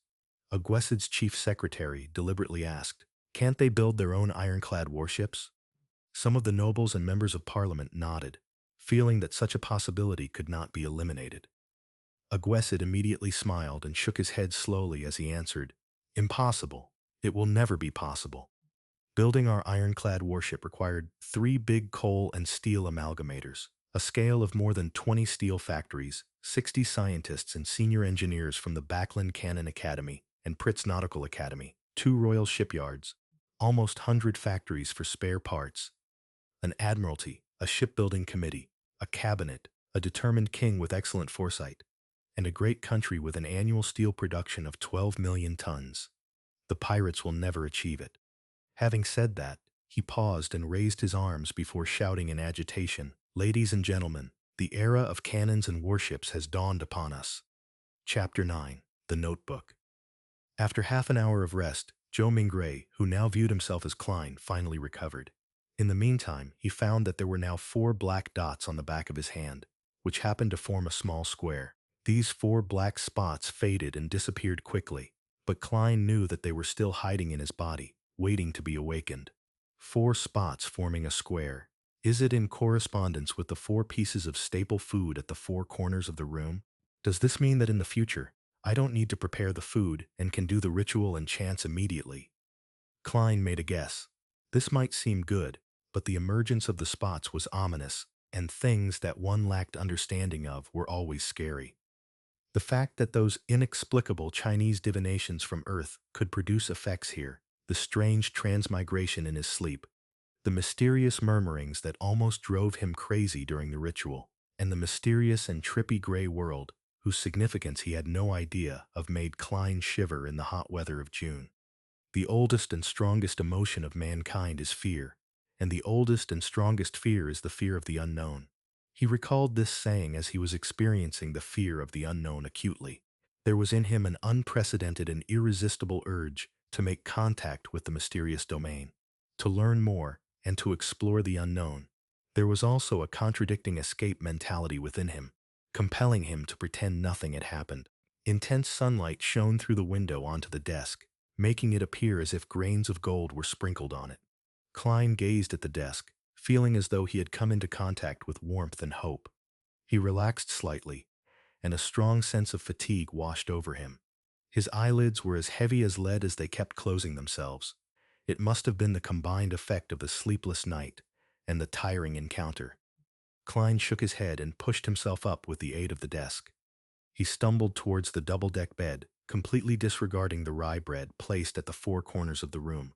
Aguesid's chief secretary deliberately asked, "Can't they build their own ironclad warships?" Some of the nobles and members of parliament nodded, feeling that such a possibility could not be eliminated. Aguesid immediately smiled and shook his head slowly as he answered, "Impossible. It will never be possible. Building our ironclad warship required 3 big coal and steel amalgamators, a scale of more than 20 steel factories, 60 scientists and senior engineers from the Backlund Cannon Academy and Pritz Nautical Academy, 2 royal shipyards, almost 100 factories for spare parts, an admiralty, a shipbuilding committee, a cabinet, a determined king with excellent foresight, and a great country with an annual steel production of 12 million tons. The pirates will never achieve it." Having said that, he paused and raised his arms before shouting in agitation, "Ladies and gentlemen, the era of cannons and warships has dawned upon us." Chapter 9. The Notebook. After half an hour of rest, Joe Mingray, who now viewed himself as Klein, finally recovered. In the meantime, he found that there were now 4 black dots on the back of his hand, which happened to form a small square. These 4 black spots faded and disappeared quickly, but Klein knew that they were still hiding in his body, waiting to be awakened. 4 spots forming a square. Is it in correspondence with the 4 pieces of staple food at the 4 corners of the room? Does this mean that in the future, I don't need to prepare the food and can do the ritual and chants immediately? Klein made a guess. This might seem good, but the emergence of the spots was ominous, and things that one lacked understanding of were always scary. The fact that those inexplicable Chinese divinations from Earth could produce effects here, the strange transmigration in his sleep, the mysterious murmurings that almost drove him crazy during the ritual, and the mysterious and trippy gray world, whose significance he had no idea of, made Klein shiver in the hot weather of June. The oldest and strongest emotion of mankind is fear, and the oldest and strongest fear is the fear of the unknown. He recalled this saying as he was experiencing the fear of the unknown acutely. There was in him an unprecedented and irresistible urge to make contact with the mysterious domain, to learn more, and to explore the unknown. There was also a contradicting escape mentality within him, compelling him to pretend nothing had happened. Intense sunlight shone through the window onto the desk, making it appear as if grains of gold were sprinkled on it. Klein gazed at the desk, feeling as though he had come into contact with warmth and hope. He relaxed slightly, and a strong sense of fatigue washed over him. His eyelids were as heavy as lead as they kept closing themselves. It must have been the combined effect of the sleepless night and the tiring encounter. Klein shook his head and pushed himself up with the aid of the desk. He stumbled towards the double-deck bed, completely disregarding the rye bread placed at the four corners of the room.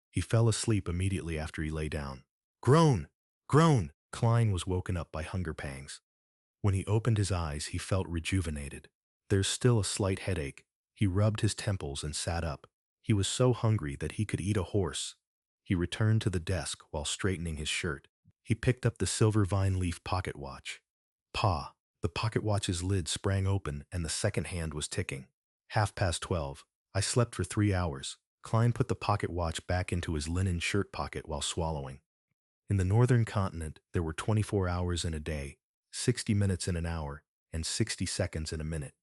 He fell asleep immediately after he lay down. Groan! Groan! Klein was woken up by hunger pangs. When he opened his eyes, he felt rejuvenated. There's still a slight headache. He rubbed his temples and sat up. He was so hungry that he could eat a horse. He returned to the desk while straightening his shirt. He picked up the silver vine leaf pocket watch. Pa! The pocket watch's lid sprang open and the second hand was ticking. 12:30. I slept for 3 hours. Klein put the pocket watch back into his linen shirt pocket while swallowing. In the northern continent, there were 24 hours in a day, 60 minutes in an hour, and 60 seconds in a minute.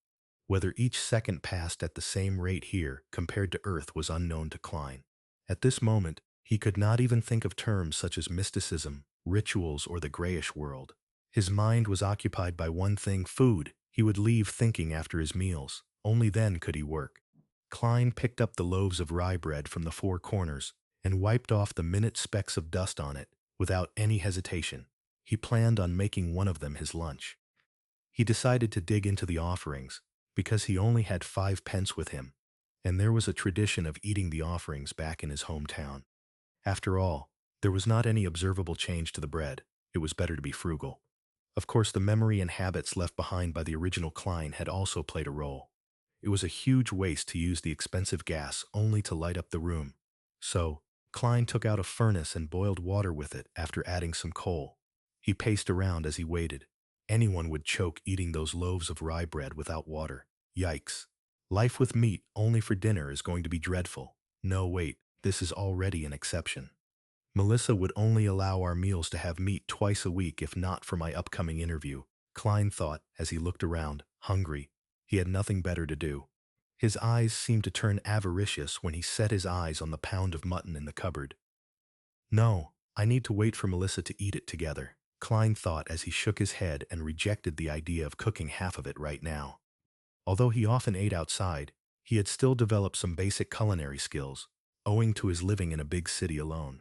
Whether each second passed at the same rate here compared to Earth was unknown to Klein. At this moment, he could not even think of terms such as mysticism, rituals, or the grayish world. His mind was occupied by one thing: food. He would leave thinking after his meals. Only then could he work. Klein picked up the loaves of rye bread from the four corners and wiped off the minute specks of dust on it without any hesitation. He planned on making one of them his lunch. He decided to dig into the offerings because he only had 5 pence with him, and there was a tradition of eating the offerings back in his hometown. After all, there was not any observable change to the bread. It was better to be frugal. Of course, the memory and habits left behind by the original Klein had also played a role. It was a huge waste to use the expensive gas only to light up the room. So, Klein took out a furnace and boiled water with it after adding some coal. He paced around as he waited. Anyone would choke eating those loaves of rye bread without water. Yikes. Life with meat only for dinner is going to be dreadful. No, wait, this is already an exception. Melissa would only allow our meals to have meat twice a week if not for my upcoming interview, Klein thought as he looked around, hungry. He had nothing better to do. His eyes seemed to turn avaricious when he set his eyes on the pound of mutton in the cupboard. No, I need to wait for Melissa to eat it together, Klein thought as he shook his head and rejected the idea of cooking half of it right now. Although he often ate outside, he had still developed some basic culinary skills, owing to his living in a big city alone.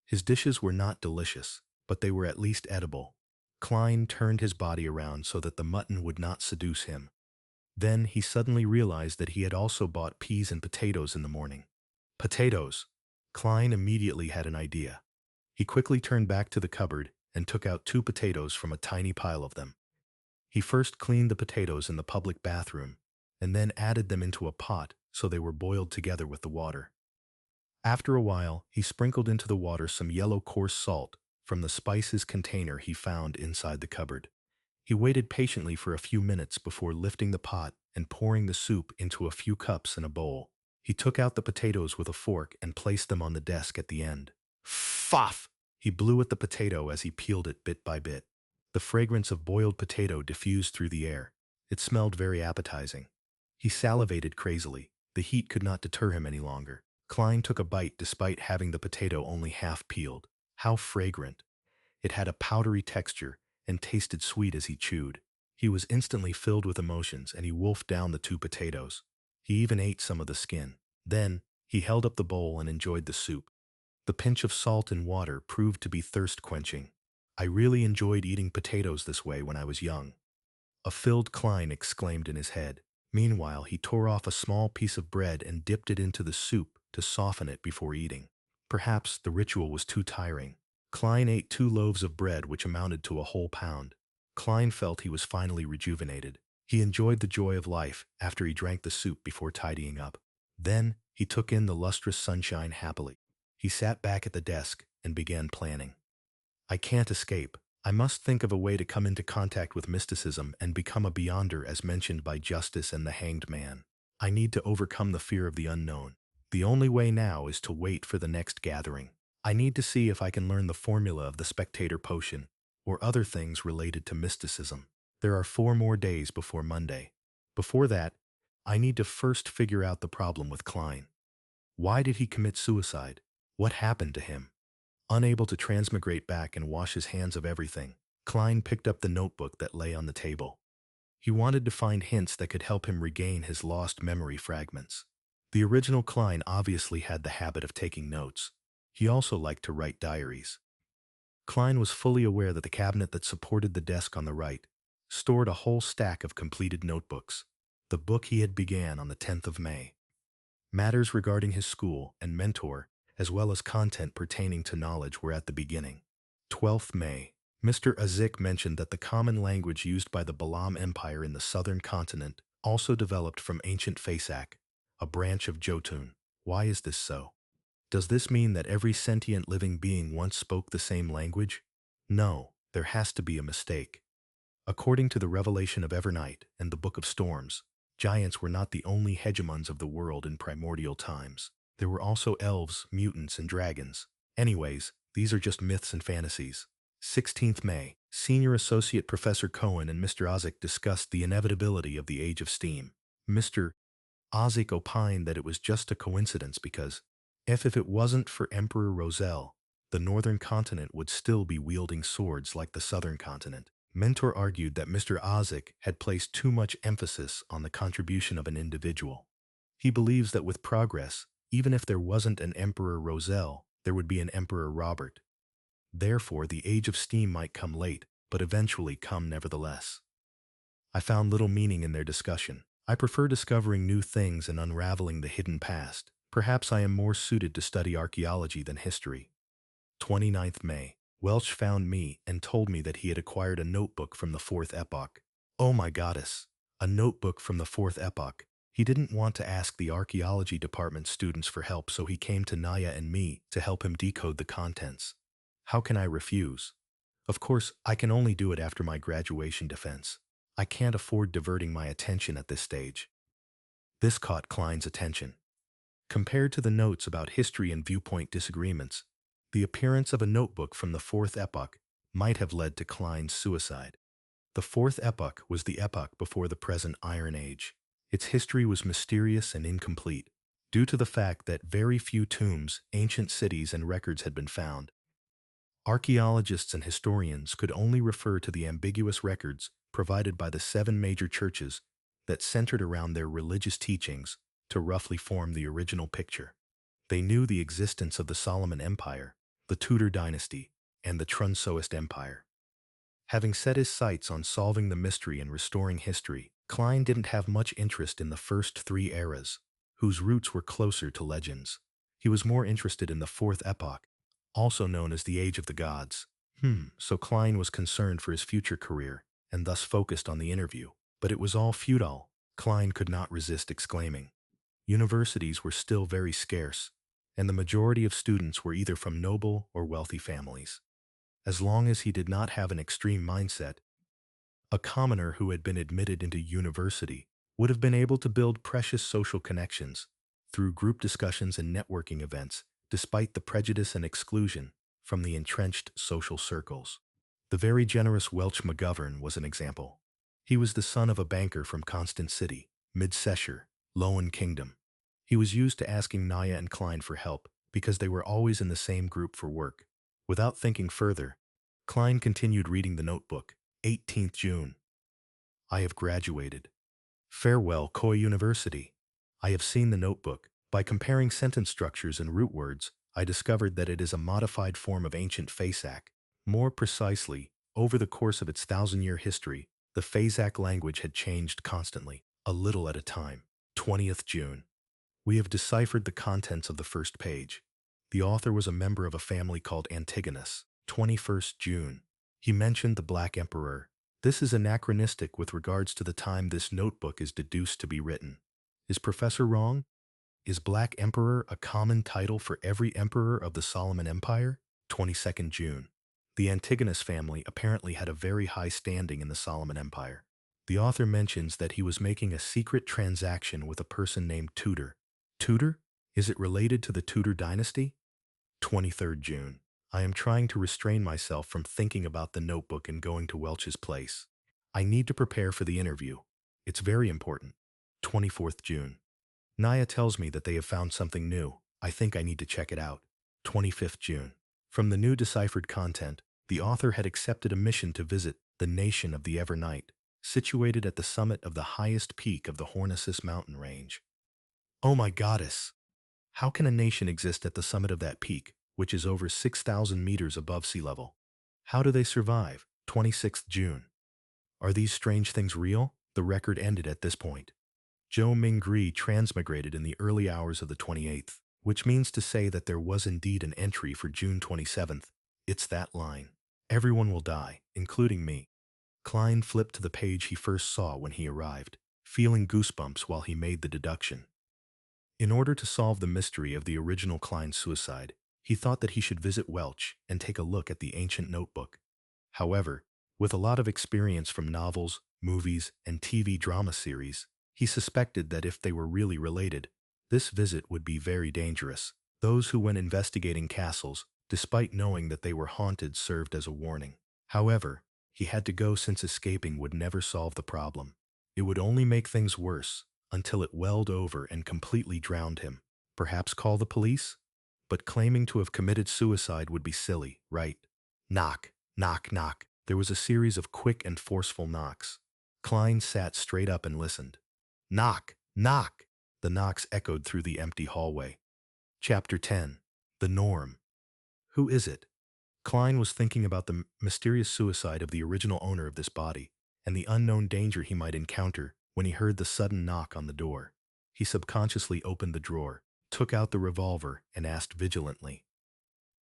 His dishes were not delicious, but they were at least edible. Klein turned his body around so that the mutton would not seduce him. Then he suddenly realized that he had also bought peas and potatoes in the morning. Potatoes! Klein immediately had an idea. He quickly turned back to the cupboard and took out 2 potatoes from a tiny pile of them. He first cleaned the potatoes in the public bathroom, and then added them into a pot so they were boiled together with the water. After a while, he sprinkled into the water some yellow coarse salt from the spices container he found inside the cupboard. He waited patiently for a few minutes before lifting the pot and pouring the soup into a few cups in a bowl. He took out the potatoes with a fork and placed them on the desk at the end. Faff! He blew at the potato as he peeled it bit by bit. The fragrance of boiled potato diffused through the air. It smelled very appetizing. He salivated crazily. The heat could not deter him any longer. Klein took a bite despite having the potato only half peeled. How fragrant! It had a powdery texture and tasted sweet as he chewed. He was instantly filled with emotions and he wolfed down the 2 potatoes. He even ate some of the skin. Then, he held up the bowl and enjoyed the soup. The pinch of salt and water proved to be thirst-quenching. I really enjoyed eating potatoes this way when I was young. A filled Klein exclaimed in his head. Meanwhile, he tore off a small piece of bread and dipped it into the soup to soften it before eating. Perhaps the ritual was too tiring. Klein ate 2 loaves of bread, which amounted to a whole pound. Klein felt he was finally rejuvenated. He enjoyed the joy of life after he drank the soup before tidying up. Then, he took in the lustrous sunshine happily. He sat back at the desk and began planning. I can't escape. I must think of a way to come into contact with mysticism and become a beyonder as mentioned by Justice and the Hanged Man. I need to overcome the fear of the unknown. The only way now is to wait for the next gathering. I need to see if I can learn the formula of the spectator potion or other things related to mysticism. There are 4 more days before Monday. Before that, I need to first figure out the problem with Klein. Why did he commit suicide? What happened to him? Unable to transmigrate back and wash his hands of everything, Klein picked up the notebook that lay on the table. He wanted to find hints that could help him regain his lost memory fragments. The original Klein obviously had the habit of taking notes. He also liked to write diaries. Klein was fully aware that the cabinet that supported the desk on the right stored a whole stack of completed notebooks, the book he had began on the 10th of May. Matters regarding his school and mentor, as well as content pertaining to knowledge, were at the beginning. 12th May. Mr. Azik mentioned that the common language used by the Balam Empire in the southern continent also developed from ancient Fasak, a branch of Jotun. Why is this so? Does this mean that every sentient living being once spoke the same language? No, there has to be a mistake. According to the revelation of Evernight and the Book of Storms, giants were not the only hegemons of the world in primordial times. There were also elves, mutants, and dragons. Anyways, these are just myths and fantasies. 16th May. Senior Associate Professor Cohen and Mr. Ozick discussed the inevitability of the Age of Steam. Mr. Ozick opined that it was just a coincidence because, if it wasn't for Emperor Roselle, the northern continent would still be wielding swords like the southern continent. Mentor argued that Mr. Ozick had placed too much emphasis on the contribution of an individual. He believes that with progress, even if there wasn't an Emperor Roselle, there would be an Emperor Robert. Therefore, the Age of Steam might come late, but eventually come nevertheless. I found little meaning in their discussion. I prefer discovering new things and unraveling the hidden past. Perhaps I am more suited to study archaeology than history. 29th May. Welch found me and told me that he had acquired a notebook from the 4th epoch. Oh my goddess! A notebook from the 4th epoch. He didn't want to ask the archaeology department students for help, so he came to Naya and me to help him decode the contents. How can I refuse? Of course, I can only do it after my graduation defense. I can't afford diverting my attention at this stage. This caught Klein's attention. Compared to the notes about history and viewpoint disagreements, the appearance of a notebook from the 4th epoch might have led to Klein's suicide. The 4th epoch was the epoch before the present Iron Age. Its history was mysterious and incomplete, due to the fact that very few tombs, ancient cities, and records had been found. Archaeologists and historians could only refer to the ambiguous records provided by the 7 major churches that centered around their religious teachings to roughly form the original picture. They knew the existence of the Solomon Empire, the Tudor dynasty, and the Trunsoist Empire. Having set his sights on solving the mystery and restoring history, Klein didn't have much interest in the first 3 eras, whose roots were closer to legends. He was more interested in the 4th epoch, also known as the Age of the Gods. So Klein was concerned for his future career, and thus focused on the interview. But it was all futile. Klein could not resist exclaiming. Universities were still very scarce, and the majority of students were either from noble or wealthy families. As long as he did not have an extreme mindset, a commoner who had been admitted into university would have been able to build precious social connections through group discussions and networking events, despite the prejudice and exclusion from the entrenched social circles. The very generous Welch McGovern was an example. He was the son of a banker from Constant City, Mid-Sesher, Lowen Kingdom. He was used to asking Naya and Klein for help because they were always in the same group for work. Without thinking further, Klein continued reading the notebook. 18th June. I have graduated. Farewell, Koi University. I have seen the notebook. By comparing sentence structures and root words, I discovered that it is a modified form of ancient Phasak. More precisely, over the course of its thousand-year history, the Phasak language had changed constantly, a little at a time. 20th June. We have deciphered the contents of the first page. The author was a member of a family called Antigonus. 21st June. He mentioned the Black Emperor. This is anachronistic with regards to the time this notebook is deduced to be written. Is Professor wrong? Is Black Emperor a common title for every emperor of the Solomon Empire? 22nd June. The Antigonus family apparently had a very high standing in the Solomon Empire. The author mentions that he was making a secret transaction with a person named Tudor. Tudor? Is it related to the Tudor dynasty? 23rd June. I am trying to restrain myself from thinking about the notebook and going to Welch's place. I need to prepare for the interview. It's very important. 24th June. Naya tells me that they have found something new. I think I need to check it out. 25th June. From the new deciphered content, the author had accepted a mission to visit the Nation of the Evernight, situated at the summit of the highest peak of the Hornisus mountain range. Oh my goddess! How can a nation exist at the summit of that peak, which is over 6,000 meters above sea level? How do they survive? 26th June. Are these strange things real? The record ended at this point. Zhou Mingri transmigrated in the early hours of the 28th, which means to say that there was indeed an entry for June 27th. It's that line. Everyone will die, including me. Klein flipped to the page he first saw when he arrived, feeling goosebumps while he made the deduction. In order to solve the mystery of the original Klein suicide, he thought that he should visit Welch and take a look at the ancient notebook. However, with a lot of experience from novels, movies, and TV drama series, he suspected that if they were really related, this visit would be very dangerous. Those who went investigating castles, despite knowing that they were haunted, served as a warning. However, he had to go since escaping would never solve the problem. It would only make things worse, until it welled over and completely drowned him. Perhaps call the police? But claiming to have committed suicide would be silly, right? Knock, knock, knock. There was a series of quick and forceful knocks. Klein sat straight up and listened. Knock, knock! The knocks echoed through the empty hallway. Chapter 10. The Norm. Who is it? Klein was thinking about the mysterious suicide of the original owner of this body, and the unknown danger he might encounter when he heard the sudden knock on the door. He subconsciously opened the drawer, took out the revolver, and asked vigilantly.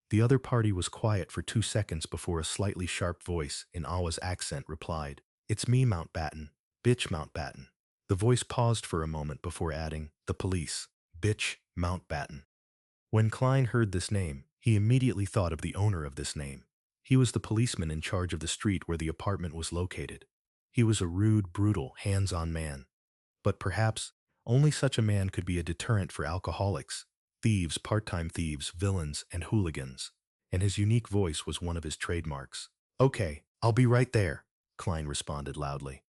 The other party was quiet for 2 seconds before a slightly sharp voice in Awa's accent replied, "It's me, Mountbatten. Bitch Mountbatten." The voice paused for a moment before adding, "The police. Bitch Mountbatten." When Klein heard this name, he immediately thought of the owner of this name. He was the policeman in charge of the street where the apartment was located. He was a rude, brutal, hands-on man. But perhaps only such a man could be a deterrent for alcoholics, thieves, part-time thieves, villains, and hooligans. And his unique voice was one of his trademarks. "Okay, I'll be right there," Klein responded loudly.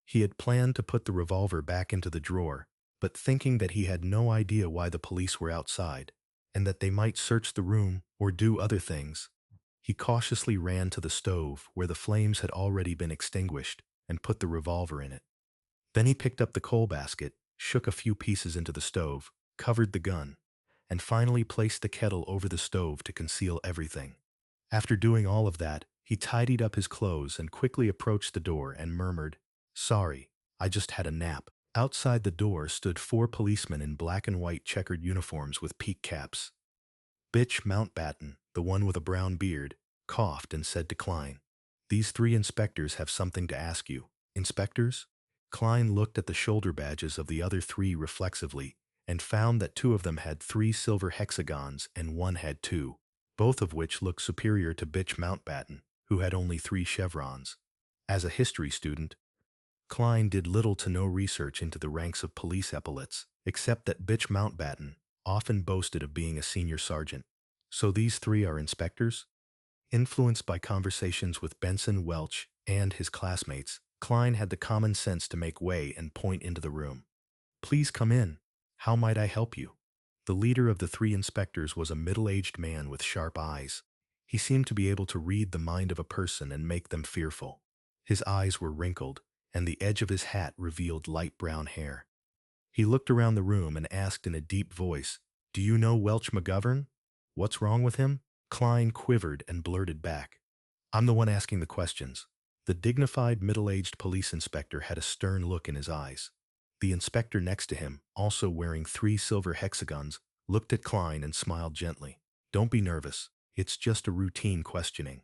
He had planned to put the revolver back into the drawer, but thinking that he had no idea why the police were outside, and that they might search the room or do other things, he cautiously ran to the stove where the flames had already been extinguished and put the revolver in it. Then he picked up the coal basket, shook a few pieces into the stove, covered the gun, and finally placed the kettle over the stove to conceal everything. After doing all of that, he tidied up his clothes and quickly approached the door and murmured, "Sorry, I just had a nap." Outside the door stood 4 policemen in black and white checkered uniforms with peak caps. Bitch Mountbatten, the one with a brown beard, coughed and said to Klein, "These 3 inspectors have something to ask you." Inspectors? Klein looked at the shoulder badges of the other 3 reflexively and found that 2 of them had 3 silver hexagons and 1 had 2, both of which looked superior to Bitch Mountbatten, who had only 3 chevrons. As a history student, Klein did little to no research into the ranks of police epaulets, except that Bitch Mountbatten often boasted of being a senior sergeant. So these 3 are inspectors? Influenced by conversations with Benson Welch and his classmates, Klein had the common sense to make way and point into the room. "Please come in. How might I help you?" The leader of the 3 inspectors was a middle-aged man with sharp eyes. He seemed to be able to read the mind of a person and make them fearful. His eyes were wrinkled, and the edge of his hat revealed light brown hair. He looked around the room and asked in a deep voice, "Do you know Welch McGovern?" What's wrong with him? Klein quivered and blurted back. I'm the one asking the questions. The dignified middle-aged police inspector had a stern look in his eyes. The inspector next to him, also wearing 3 silver hexagons, looked at Klein and smiled gently. Don't be nervous. It's just a routine questioning.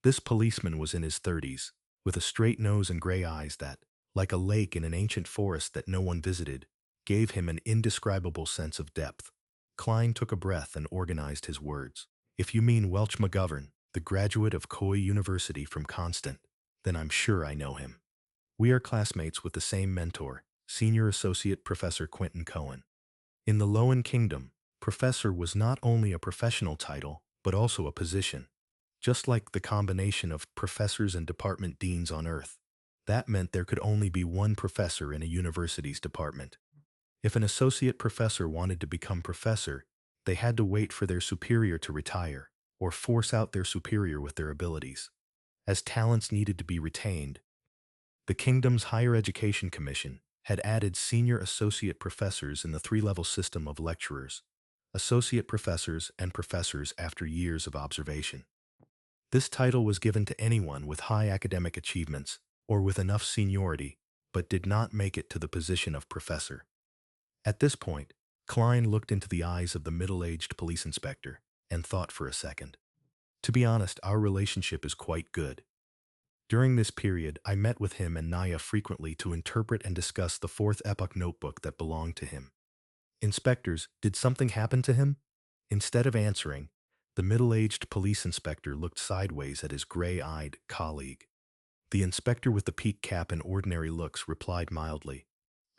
This policeman was in his 30s, with a straight nose and gray eyes that, like a lake in an ancient forest that no one visited, gave him an indescribable sense of depth. Klein took a breath and organized his words. If you mean Welch McGovern, the graduate of Coy University from Constant, then I'm sure I know him. We are classmates with the same mentor, Senior Associate Professor Quentin Cohen. In the Lowen Kingdom, professor was not only a professional title, but also a position. Just like the combination of professors and department deans on Earth. That meant there could only be one professor in a university's department. If an associate professor wanted to become professor, they had to wait for their superior to retire, or force out their superior with their abilities. As talents needed to be retained, the kingdom's Higher Education Commission had added senior associate professors in the 3-level system of lecturers, associate professors, and professors after years of observation. This title was given to anyone with high academic achievements or with enough seniority, but did not make it to the position of professor. At this point, Klein looked into the eyes of the middle-aged police inspector and thought for a second. To be honest, our relationship is quite good. During this period, I met with him and Naya frequently to interpret and discuss the 4th Epoch notebook that belonged to him. Inspectors, did something happen to him? Instead of answering, the middle-aged police inspector looked sideways at his gray-eyed colleague. The inspector with the peaked cap and ordinary looks replied mildly,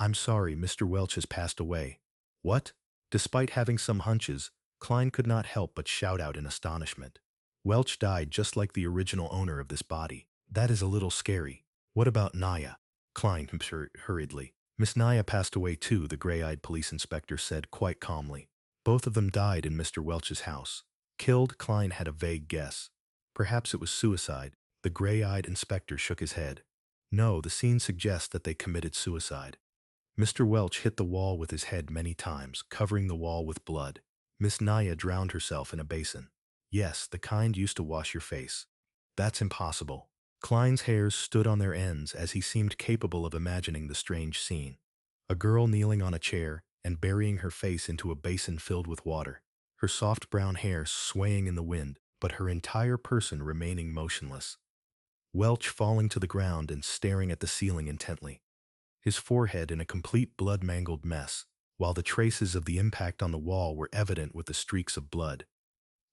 I'm sorry, Mr. Welch has passed away. What? Despite having some hunches, Klein could not help but shout out in astonishment. Welch died just like the original owner of this body. That is a little scary. What about Naya? Klein hurriedly. Miss Naya passed away too, the gray-eyed police inspector said quite calmly. Both of them died in Mr. Welch's house. Killed, Klein had a vague guess. Perhaps it was suicide. The gray-eyed inspector shook his head. No, the scene suggests that they committed suicide. Mr. Welch hit the wall with his head many times, covering the wall with blood. Miss Naya drowned herself in a basin. Yes, the kind used to wash your face. That's impossible. Klein's hairs stood on their ends as he seemed capable of imagining the strange scene. A girl kneeling on a chair and burying her face into a basin filled with water. Her soft brown hair swaying in the wind, but her entire person remaining motionless. Welch falling to the ground and staring at the ceiling intently. His forehead in a complete blood-mangled mess, while the traces of the impact on the wall were evident with the streaks of blood.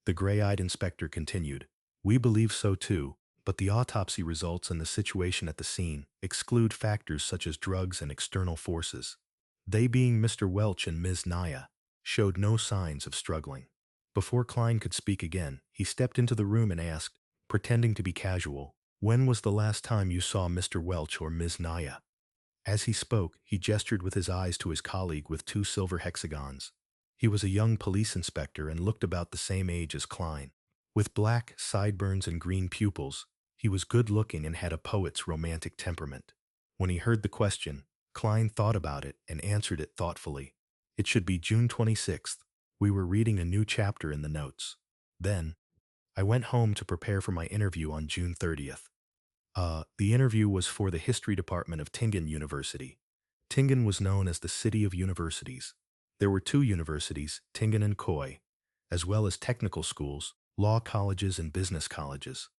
The gray-eyed inspector continued, We believe so too, but the autopsy results and the situation at the scene exclude factors such as drugs and external forces. They, being Mr. Welch and Ms. Naya, showed no signs of struggling. Before Klein could speak again, he stepped into the room and asked, pretending to be casual, When was the last time you saw Mr. Welch or Ms. Naya? As he spoke, he gestured with his eyes to his colleague with 2 silver hexagons. He was a young police inspector and looked about the same age as Klein. With black sideburns and green pupils, he was good-looking and had a poet's romantic temperament. When he heard the question, Klein thought about it and answered it thoughtfully. It should be June 26th. We were reading a new chapter in the notes. Then, I went home to prepare for my interview on June 30th. The interview was for the history department of Tingen University. Tingen was known as the City of Universities. There were 2 universities, Tingen and Coy, as well as technical schools, law colleges, and business colleges.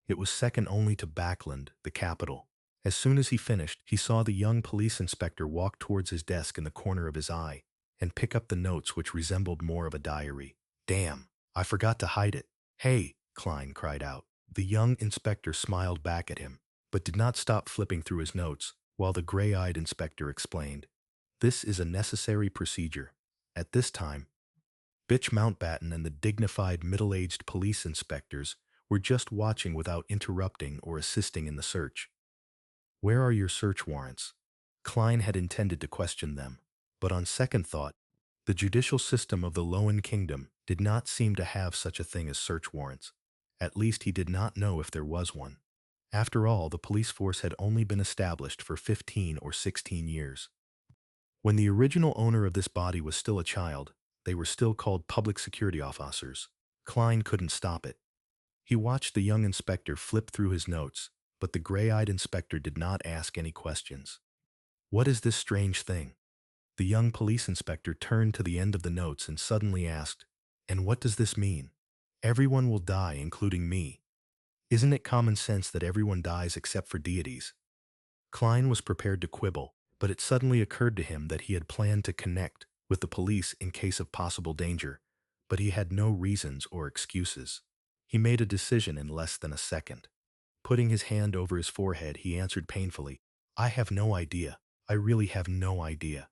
It was second only to Backland, the capital. As soon as he finished, he saw the young police inspector walk towards his desk in the corner of his eye and pick up the notes which resembled more of a diary. Damn, I forgot to hide it. Hey, Klein cried out. The young inspector smiled back at him, but did not stop flipping through his notes, while the gray-eyed inspector explained. This is a necessary procedure. At this time, Bitch Mountbatten and the dignified middle-aged police inspectors were just watching without interrupting or assisting in the search. Where are your search warrants? Klein had intended to question them, but on second thought, the judicial system of the Lowen Kingdom did not seem to have such a thing as search warrants. At least he did not know if there was one. After all, the police force had only been established for 15 or 16 years. When the original owner of this body was still a child, they were still called public security officers. Klein couldn't stop it. He watched the young inspector flip through his notes, but the gray-eyed inspector did not ask any questions. What is this strange thing? The young police inspector turned to the end of the notes and suddenly asked, "And what does this mean? Everyone will die, including me. Isn't it common sense that everyone dies except for deities?" Klein was prepared to quibble, but it suddenly occurred to him that he had planned to connect with the police in case of possible danger, but he had no reasons or excuses. He made a decision in less than a second. Putting his hand over his forehead, he answered painfully, "I have no idea. I really have no idea.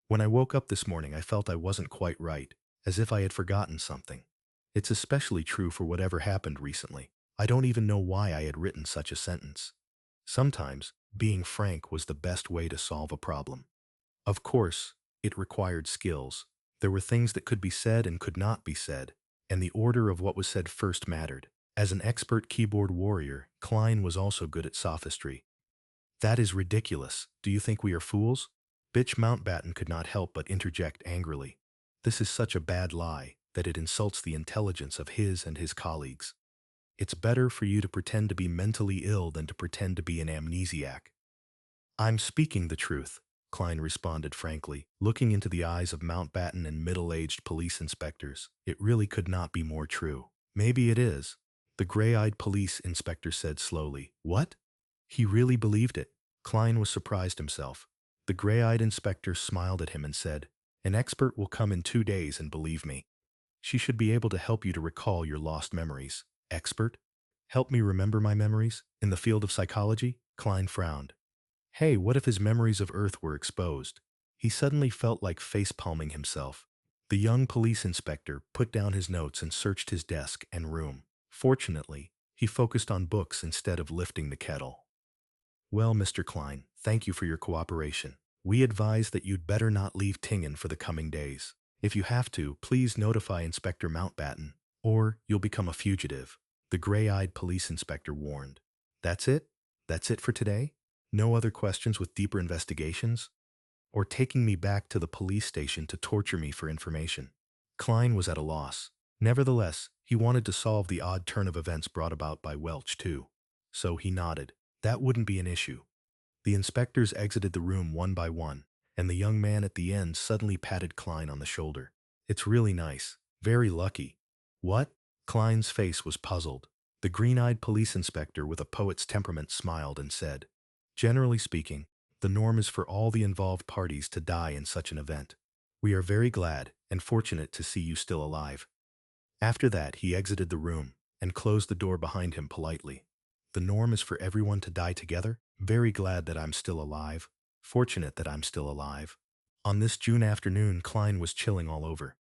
When I woke up this morning, I felt I wasn't quite right, as if I had forgotten something. It's especially true for whatever happened recently. I don't even know why I had written such a sentence." Sometimes, being frank was the best way to solve a problem. Of course, it required skills. There were things that could be said and could not be said, and the order of what was said first mattered. As an expert keyboard warrior, Klein was also good at sophistry. "That is ridiculous. Do you think we are fools?" Bitch Mountbatten could not help but interject angrily. "This is such a bad lie that it insults the intelligence of his and his colleagues. It's better for you to pretend to be mentally ill than to pretend to be an amnesiac." "I'm speaking the truth," Klein responded frankly, looking into the eyes of Mountbatten and middle-aged police inspectors. "It really could not be more true." "Maybe it is," the gray-eyed police inspector said slowly. "What?" He really believed it. Klein was surprised himself. The gray-eyed inspector smiled at him and said, "An expert will come in 2 days and believe me. She should be able to help you to recall your lost memories." "Expert? Help me remember my memories? In the field of psychology?" Klein frowned. Hey, what if his memories of Earth were exposed? He suddenly felt like face-palming himself. The young police inspector put down his notes and searched his desk and room. Fortunately, he focused on books instead of lifting the kettle. "Well, Mr. Klein, thank you for your cooperation. We advise that you'd better not leave Tingen for the coming days. If you have to, please notify Inspector Mountbatten, or you'll become a fugitive," the gray-eyed police inspector warned. "That's it? That's it for today? No other questions with deeper investigations? Or taking me back to the police station to torture me for information?" Klein was at a loss. Nevertheless, he wanted to solve the odd turn of events brought about by Welch, too. So he nodded. That wouldn't be an issue. The inspectors exited the room one by one, and the young man at the end suddenly patted Klein on the shoulder. "It's really nice. Very lucky." "What?" Klein's face was puzzled. The green-eyed police inspector with a poet's temperament smiled and said, "Generally speaking, the norm is for all the involved parties to die in such an event. We are very glad and fortunate to see you still alive." After that, he exited the room and closed the door behind him politely. "The norm is for everyone to die together? Very glad that I'm still alive. Fortunate that I'm still alive." On this June afternoon, Klein was chilling all over.